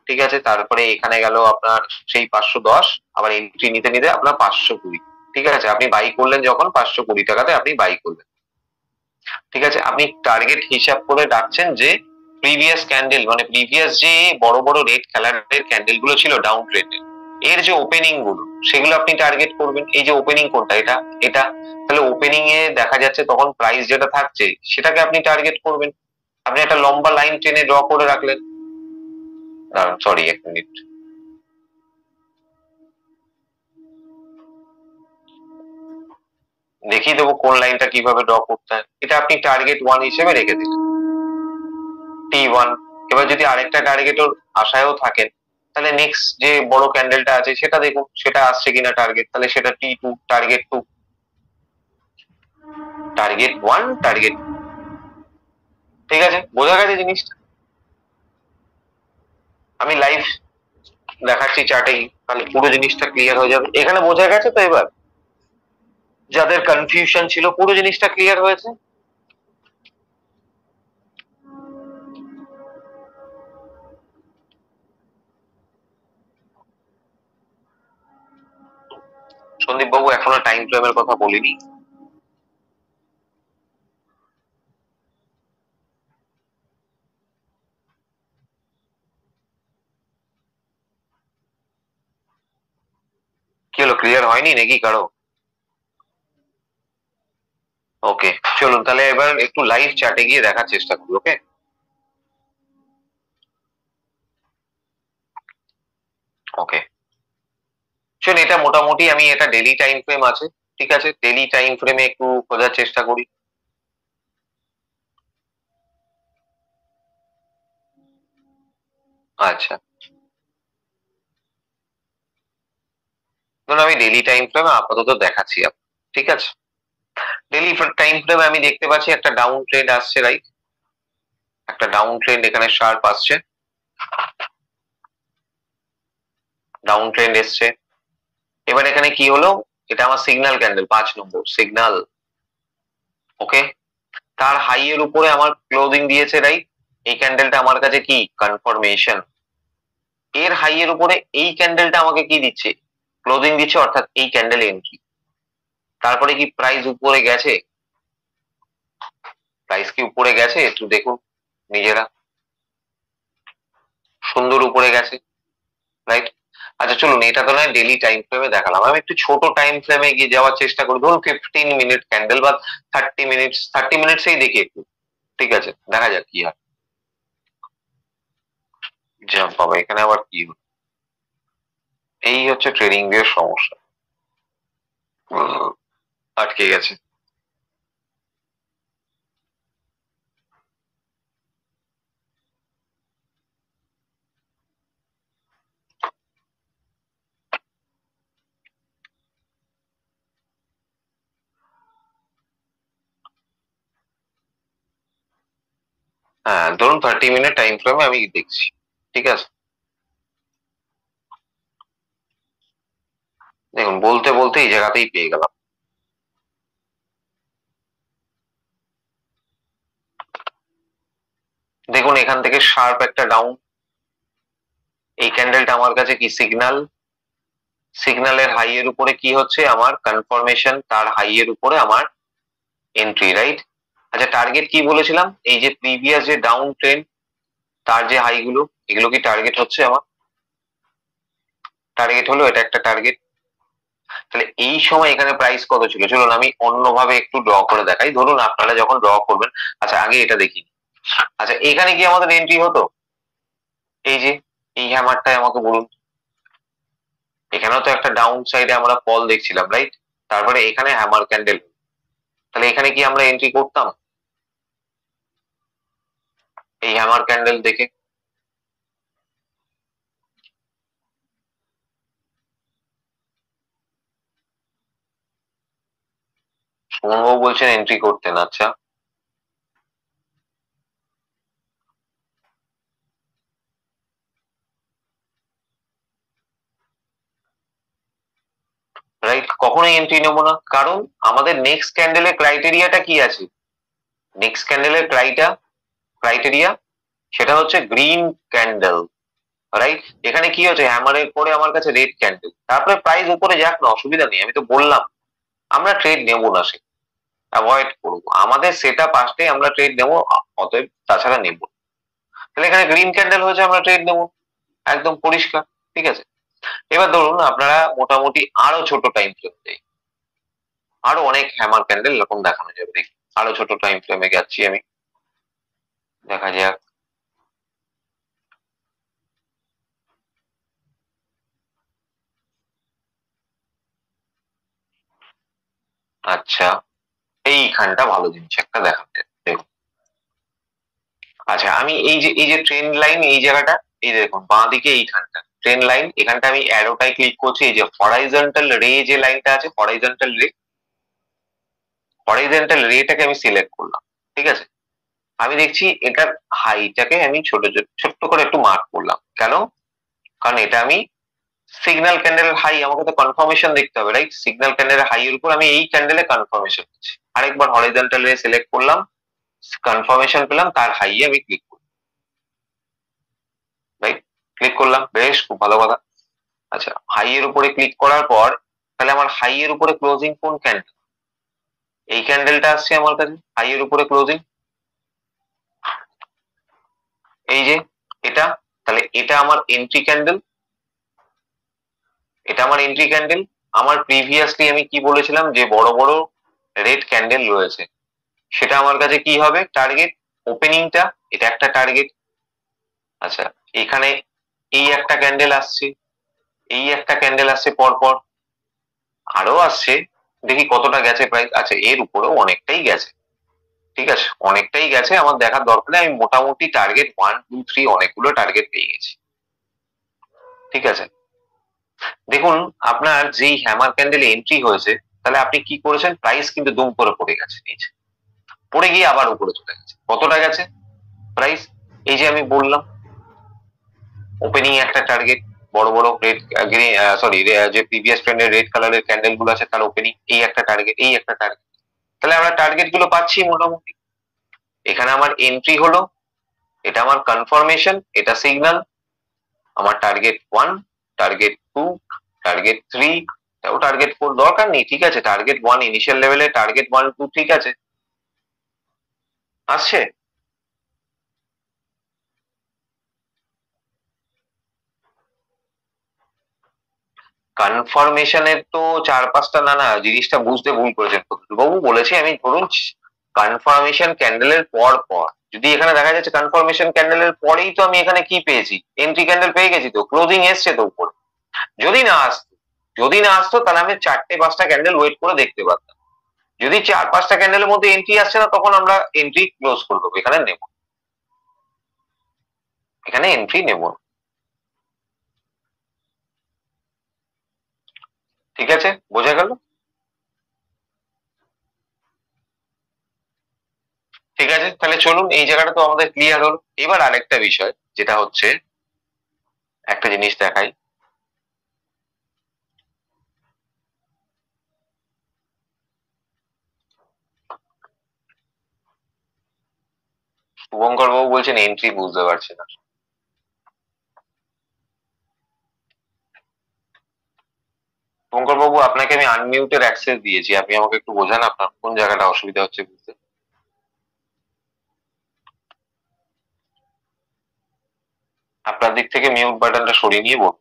ঠিক আছে, তারপরে এখানে গেল আপনার সেই 510, আবার এন্ট্রি নিতে নিতে আপনার 520, ঠিক আছে, আপনি বাই করলেন যখন 520 টাকাতে আপনি বাই করলেন, ঠিক আছে, আপনি টার্গেট হিসাব করে রাখছেন যে প্রিভিয়াস ক্যান্ডেল, মানে প্রিভিয়াস যে বড় বড় রেড কালারের ক্যান্ডেল গুলো ছিল ডাউন ট্রেন্ডের, এর যে ওপেনিং গুলো সেগুলো আপনি টার্গেট করবেন। এই যে ওপেনিং কোনটা, এটা এটা, তাহলে ওপেনিং এ দেখা যাচ্ছে তখন প্রাইস যেটা থাকছে সেটাকে আপনি টার্গেট করবেন। আপনি একটা লম্বা লাইন টেনে ড্র করে রাখলেন, সরি 1 মিনিট, দেখিয়ে দেবো কোন লাইনটা কিভাবে ড্র করতে হয়। এটা আপনি টার্গেট 1 হিসেবে রেখে দিলেন, T1। এবার যদি আরেকটা টার্গেটের আশায়ও থাকেন, তাহলে নেক্সট যে বড় ক্যান্ডেলটা আছে সেটা দেখুন, সেটা আসছে কিনা টার্গেট, তাহলে সেটা T2, টার্গেট 2, টার্গেট 1, টার্গেট, ঠিক আছে, বোঝা গেছে জিনিসটা। আমি লাইভ দেখাচ্ছি চার্টেই, তাহলে পুরো জিনিসটা ক্লিয়ার হয়ে যাবে। এখানে বোঝা গেছে তো এবার, যাদের কনফিউশন ছিল পুরো জিনিসটা ক্লিয়ার হয়েছে। সন্দীপ বাবু এখনো টাইম ফ্রেমের কথা বলিনি। কি হলো, ক্লিয়ার হয়নি নাকি কারো? ওকে, চলুন তাহলে এবার একটু লাইভ চ্যাটে গিয়ে দেখার চেষ্টা করি। ওকে, ওকে, চলুন, এটা মোটামুটি আমি, এটা ডেলি টাইম ফ্রেম আছে, ঠিক আছে, ডেলি টাইম ফ্রেমে একটু খোঁজার চেষ্টা করি। আচ্ছা, ধরুন আমি ডেলি টাইম ফ্রেমে আপাতত দেখাচ্ছি ঠিক আছে। ডেলি টাইম ফ্রেমে আমি দেখতে পাচ্ছি একটা ডাউন ট্রেন্ড আসছে, রাইট, একটা ডাউন ট্রেন্ড এখানে শার্প আসছে, ডাউন ট্রেন্ড এসছে। এবার এখানে কি হলো, এটা আমার সিগন্যাল ক্যান্ডেল, 5 নম্বর সিগন্যাল, ওকে, তার হাই এর উপরে আমার ক্লোজিং দিয়েছে, রাইট, এই ক্যান্ডেলটা আমার কাছে কি কনফার্মেশন, এর হাই এর উপরে এই ক্যান্ডেলটা আমাকে কি দিচ্ছে, ক্লোজিং দিচ্ছে, অর্থাৎ এই ক্যান্ডেল এন্ট্রি। তারপরে কি প্রাইস উপরে গেছে, প্রাইস কি উপরে গেছে একটু দেখুন নিজেরা, সুন্দর উপরে গেছে, রাইট। আচ্ছা চলুন, এটা তো নয় ডেলি টাইম ফ্রেমে দেখালাম, আমি একটু ছোট টাইম ফ্রেমে গিয়ে যাওয়ার চেষ্টা করি, ধরুন 15 মিনিট ক্যান্ডেল বা 30 মিনিটসেই দেখি একটু, ঠিক আছে, দেখা যাক কি হয়। যা বাবা, এখানে আবার কি হলো, এই হচ্ছে ট্রেডিং ভিউর সমস্যা, আটকে গেছে। হ্যাঁ, ধরুন 30 মিনিট টাইম ফ্রেমে আমি দেখছি, ঠিক আছে। দেখুন বলতে বলতে এই জায়গাতেই পেয়ে গেলাম। দেখুন এখান থেকে শার্প একটা ডাউন। এই ক্যান্ডেলটা আমার কাছে কি সিগন্যাল, সিগন্যালের হাই এর উপরে কি হচ্ছে আমার কনফার্মেশন, তার হাই এর উপরে আমার এন্ট্রি, রাইট। আচ্ছা টার্গেট কি বলেছিলাম, এই যে প্রিভিয়াস যে ডাউন ট্রেন্ড তার যে হাই গুলো, এগুলো কি টার্গেট হচ্ছে আমার, টার্গেট হলো, এটা একটা টার্গেট। তাহলে এই সময় এখানে প্রাইস কত ছিল, চলুন আমি অন্যভাবে একটু ড্র করে দেখাই, ধরুন আপনারা যখন ড্র করবেন। আচ্ছা আগে এটা দেখি। আচ্ছা এখানে কি আমাদের এন্ট্রি হতো, এই যে এই হ্যামারটাই আমাকে বলুন। এখানেও তো একটা ডাউন সাইডে আমরা ফল দেখছিলাম, রাইট। তারপরে এখানে হ্যামার ক্যান্ডেল, তাহলে এখানে কি আমরা এন্ট্রি করতাম এই হ্যামার ক্যান্ডেল দেখে? সুমনবাবু বলছেন এন্ট্রি করতেন, আচ্ছা। রাইট, কখনোই এন্ট্রি নেবো না, কারণ আমাদের নেক্সট ক্যান্ডেলের ক্রাইটেরিয়াটা কি আছে, নেক্সট ক্যান্ডেলের ক্রাইটেরিয়া সেটা হচ্ছে গ্রিন ক্যান্ডেল, রাইট। এখানে কি হচ্ছে, হ্যামারের পরে আমার কাছে রেড ক্যান্ডেল, তারপরে প্রাইস উপরে যাক না, অসুবিধা নেই, আমি তো বললাম আমরা ট্রেড নেবো না, সে অ্যাভয়েড করবো, আমাদের সেটা পাশে আমরা ট্রেড নেবো, অতএব তাছাড়া নেবো। তাহলে এখানে গ্রিন ক্যান্ডেল হয়েছে, আমরা ট্রেড নেবো, একদম পরিষ্কার, ঠিক আছে। এবার ধরুন আপনারা মোটামুটি আরো ছোট টাইম ফ্রেম দেয়, আরো অনেক হ্যামার ক্যান্ডেল এরকম দেখানো যাবে, দেখি আরো ছোট টাইম ফ্রেমে যাচ্ছি আমি, দেখা যাক। আচ্ছা এইখানটা ভালো জিনিস একটা দেখাচ্ছে, দেখুন। আচ্ছা আমি এই যে ট্রেন্ড লাইন এই জায়গাটা, এই দেখুন বাঁ দিকে এইখানটা ট্রেন্ড লাইন, এখানটা আমি অ্যারোটাই ক্লিক করছি, এই যে হরাইজন্টাল রে যে লাইনটা আছে, হরাইজন্টাল রেটাকে আমি সিলেক্ট করলাম, ঠিক আছে। আমি দেখছি এটার হাইটাকে আমি ছোট ছোট্ট করে একটু মার্ক করলাম, কেন, কারণ এটা আমি সিগন্যাল ক্যান্ডেলের হাই, আমাকে তো কনফার্মেশন দেখতে হবে, রাইট। সিগন্যাল ক্যান্ডেলের হাই এর উপর আমি এই ক্যান্ডেলে কনফার্মেশন দিচ্ছি, আরেকবার হরাইজন্টাল রে সিলেক্ট করলাম, কনফার্মেশন পেলাম, তার হাই আমি ক্লিক করলাম, রাইট। ক্লিক করলাম, বেশ খুব ভালো কথা। আচ্ছা হাই এর উপরে ক্লিক করার পর তাহলে আমার হাই এর উপরে ক্লোজিং কোন ক্যান্ডেল, এই ক্যান্ডেলটা আসছে আমার কাছে হাই এর উপরে ক্লোজিং, এই যে এটা, তাহলে এটা আমার এন্ট্রি ক্যান্ডেল, এটা আমার এন্ট্রি ক্যান্ডেল। আমার প্রিভিয়াসলি আমি কি বলেছিলাম, যে বড় বড় রেড ক্যান্ডেল রয়েছে সেটা আমার কাছে কি হবে টার্গেট, ওপেনিংটা, এটা একটা টার্গেট। আচ্ছা এখানে এই একটা ক্যান্ডেল আসছে, এই একটা ক্যান্ডেল আসছে পর পর, আরো আসছে, দেখি কতটা গেছে প্রাইস, আচ্ছা এর উপরেও অনেকটাই গেছে, ঠিক আছে, অনেকটাই গেছে, আমার দেখার দরকার নেই, আমি মোটামুটি টার্গেট 1 2 3 অনেকগুলো টার্গেট পেয়ে গেছি, ঠিক আছে। দেখুন আপনার যেই হ্যামার ক্যান্ডেলে এন্ট্রি হয়েছে, তাহলে আপনি কি করেছেন, প্রাইস কিন্তু দুম করে পড়ে গেছে নিচে, পড়ে গিয়ে আবার উপরে চলে গেছে, কতটা গেছে প্রাইস, এই যে আমি বললাম ওপেনিং একটা টার্গেট, বড় বড় রেড গ্রিন, সরি যে প্রিভিয়াস ট্রেন্ডের রেড কালারের ক্যান্ডেল গুলো আছে তার ওপেনিং, এই একটা টার্গেট, এই একটা টার্গেট, তাহলে আমরা টার্গেট গুলো পাচ্ছি মোটামুটি। এখানে আমার এন্ট্রি হলো, এটা আমার কনফার্মেশন, এটা সিগন্যাল, আমার টার্গেট 1, টার্গেট 2, টার্গেট 3, তাও টার্গেট 4 দরকার নেই, ঠিক আছে, টার্গেট 1 ইনিশিয়াল লেভেলে, টার্গেট 1 2 ঠিক আছে, আসছে। কনফার্মেশনের তো 4 5টা, না না জিনিসটা বুঝতে ভুল করেছেন বাবু, বলেছি আমি, ধরুন কনফার্মেশন ক্যান্ডেলের পর পর যদি এখানে দেখা যাচ্ছে কনফার্মেশন ক্যান্ডেলের পরেই তো আমি এখানে কি পেয়েছি, এন্ট্রি ক্যান্ডেল পেয়ে গেছি, তো ক্লোজিং এসছে তো উপরে, যদি না আসতো, যদি না আসতো তাহলে আমি 4টে 5টা ক্যান্ডেল ওয়েট করে দেখতে পারতাম, যদি 4 5টা ক্যান্ডেলের মধ্যে এন্ট্রি আসছে না, তখন আমরা এন্ট্রি ক্লোজ করে দেবো, এখানে নেব, এখানে এন্ট্রি নেব, ঠিক আছে, বোঝা গেল। ঠিক আছে, তাহলে চলুন এই জায়গাটা তো আমাদের ক্লিয়ার হলো। এবার আরেকটা বিষয় যেটা হচ্ছে, একটা জিনিস দেখাই। শুভঙ্কর বাবু বলছেন এন্ট্রি বুঝতে পারছি না। শুভঙ্কর বাবু, আপনাকে আমি আনমিউটের অ্যাক্সেস দিয়েছি, আপনি আমাকে একটু বোঝান আপনার কোন জায়গাটা অসুবিধা হচ্ছে বুঝতে। আপনার দিক থেকে মিউট বাটনটা সরিয়ে নিয়ে বলুন।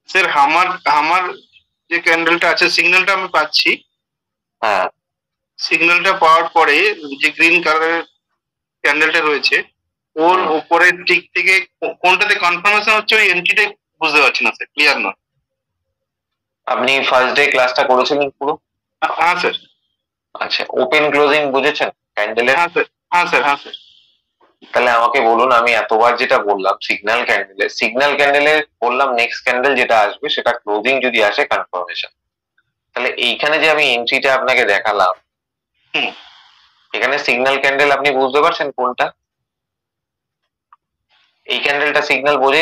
স্যার আমার আমার যে ক্যান্ডেলটা আছে সিগন্যালটা আমি পাচ্ছি, হ্যাঁ, সিগন্যালটা পাওয়ার পরে যে গ্রিন কালারের ক্যান্ডেলটা রয়েছে ওর উপরের দিক থেকে কোনটাতে কনফার্মেশন হচ্ছে ওই এন্ট্রিটাই বুঝতে পারছি না স্যার, ক্লিয়ার নয়। আপনি ফার্স্ট ডে ক্লাসটা করেছিলেন পুরো? হ্যাঁ স্যার। আচ্ছা, ওপেন ক্লোজিং বুঝেছেন ক্যান্ডেলের? হ্যাঁ স্যার, হ্যাঁ স্যার, হ্যাঁ স্যার। তাহলে আমাকে বলুন, আমি এতবার যেটা বললাম সিগন্যাল ক্যান্ডেলে বললাম নেক্সট ক্যান্ডেল যেটা আসবে সেটা ক্লোজিং যদি আসে কনফার্মেশন। তাহলে এইখানে যে আমি এন্ট্রিটা আপনাকে দেখালাম, এখানে সিগন্যাল ক্যান্ডেল আপনি বুঝতে পারছেন কোনটা? এই ক্যান্ডেলটা সিগন্যাল বোঝে?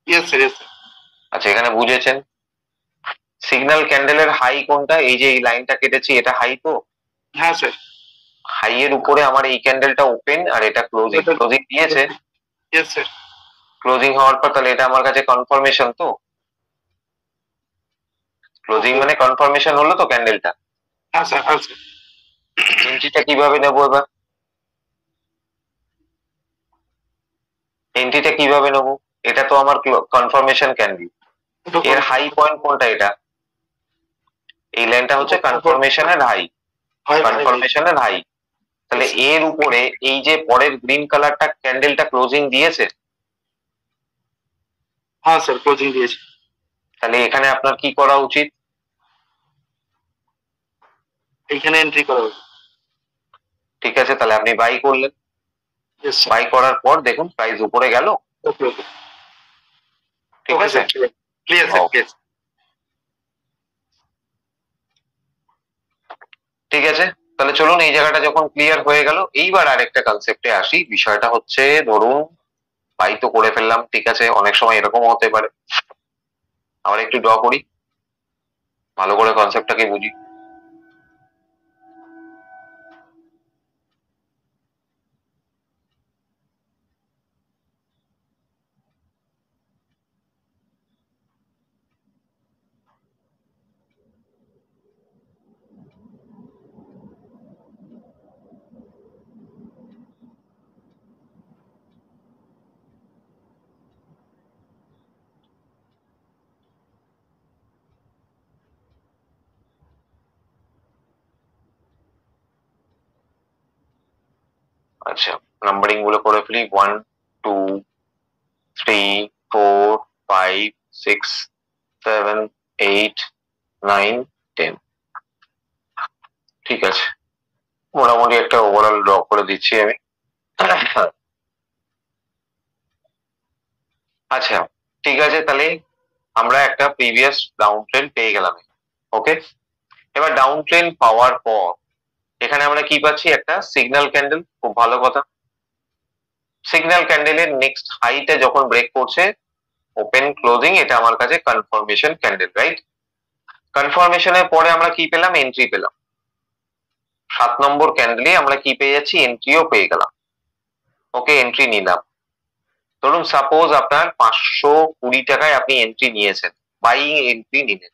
Yes sir, yes sir. আচ্ছা, এখানে বুঝেছেন। সিগন্যাল ক্যান্ডেলের হাই কোনটা? এই যে এই লাইনটা কেটেছি এটা হাই তো? হ্যাঁ স্যার। হাই এর উপরে আমার এই ক্যান্ডেলটা ওপেন আর এটা ক্লোজিং দিয়েছে। Yes sir. ক্লোজিং হওয়ার পর তাহলে এটা আমার কাছে কনফার্মেশন তো? ক্লোজিং মানে কনফার্মেশন হলো তো ক্যান্ডেলটা? হ্যাঁ স্যার, হ্যাঁ স্যার। এন্ট্রিটা কিভাবে নেবো এবার? এন্ট্রিটা কিভাবে নেবো? এটা তো আমার কনফার্মেশন ক্যান্ডেল। এর হাই পয়েন্ট কোনটা? এটা এই লাইনটা হচ্ছে কনফার্মেশনের হাই। কনফার্মেশনের হাই। তাহলে এর উপরে এই যে পরের গ্রিন কালারটা ক্যান্ডেলটা ক্লোজিং দিয়েছে? হ্যাঁ স্যার, ক্লোজিং দিয়েছে। তাহলে এখানে আপনার কি করা উচিত? এখানে এন্ট্রি করা উচিত। ঠিক আছে, তাহলে আপনি বাই করলেন। বাই করার পর দেখুন প্রাইস উপরে গেল। ওকে ওকে, ঠিক আছে, ক্লিয়ার স্যার, ক্লিয়ার। ঠিক আছে, তাহলে চলুন এই জায়গাটা যখন ক্লিয়ার হয়ে গেল, এইবার আরেকটা কনসেপ্টে আসি। বিষয়টা হচ্ছে, ধরুন বাই তো করে ফেললাম, ঠিক আছে, অনেক সময় এরকম হতে পারে। আবার একটু ড্র করি, ভালো করে কনসেপ্টটাকে বুঝি। আচ্ছা, নাম্বারিং গুলো করে ফেলি। 1 2 3 4 5 6 7 8 9 10। ঠিক আছে, মোটামুটি একটা ওভারঅল ড্র করে দিচ্ছি আমি। আচ্ছা, ঠিক আছে, তাহলে আমরা একটা প্রিভিয়াস ডাউন ট্রেন্ড পেয়ে গেলাম। ওকে, এবার ডাউন ট্রেন্ড পাওয়ার পর এখানে আমরা কি পাচ্ছি? একটা সিগন্যাল ক্যান্ডেল। খুব ভালো কথা। সিগন্যাল ক্যান্ডেলের নেক্সট হাইটা যখন ব্রেক করছে, ওপেন ক্লোজিং, এটা আমার কাছে কনফার্মেশন ক্যান্ডেল, রাইট? কনফার্মেশনের পরে আমরা কি পেলাম? এন্ট্রি পেলাম। 7 নম্বর ক্যান্ডেলে আমরা কি পেয়ে যাচ্ছি? এন্ট্রিও পেয়ে গেলাম। ওকে, এন্ট্রি নিলাম। ধরুন সাপোজ আপনার 520 টাকায় আপনি এন্ট্রি নিয়েছেন, বাইং এন্ট্রি নিলেন।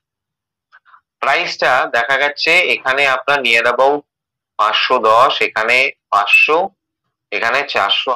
প্রাইসটা দেখা যাচ্ছে এখানে আপনার নিয়ার অ্যাবাউট 510, এখানে 500, এখানে 400।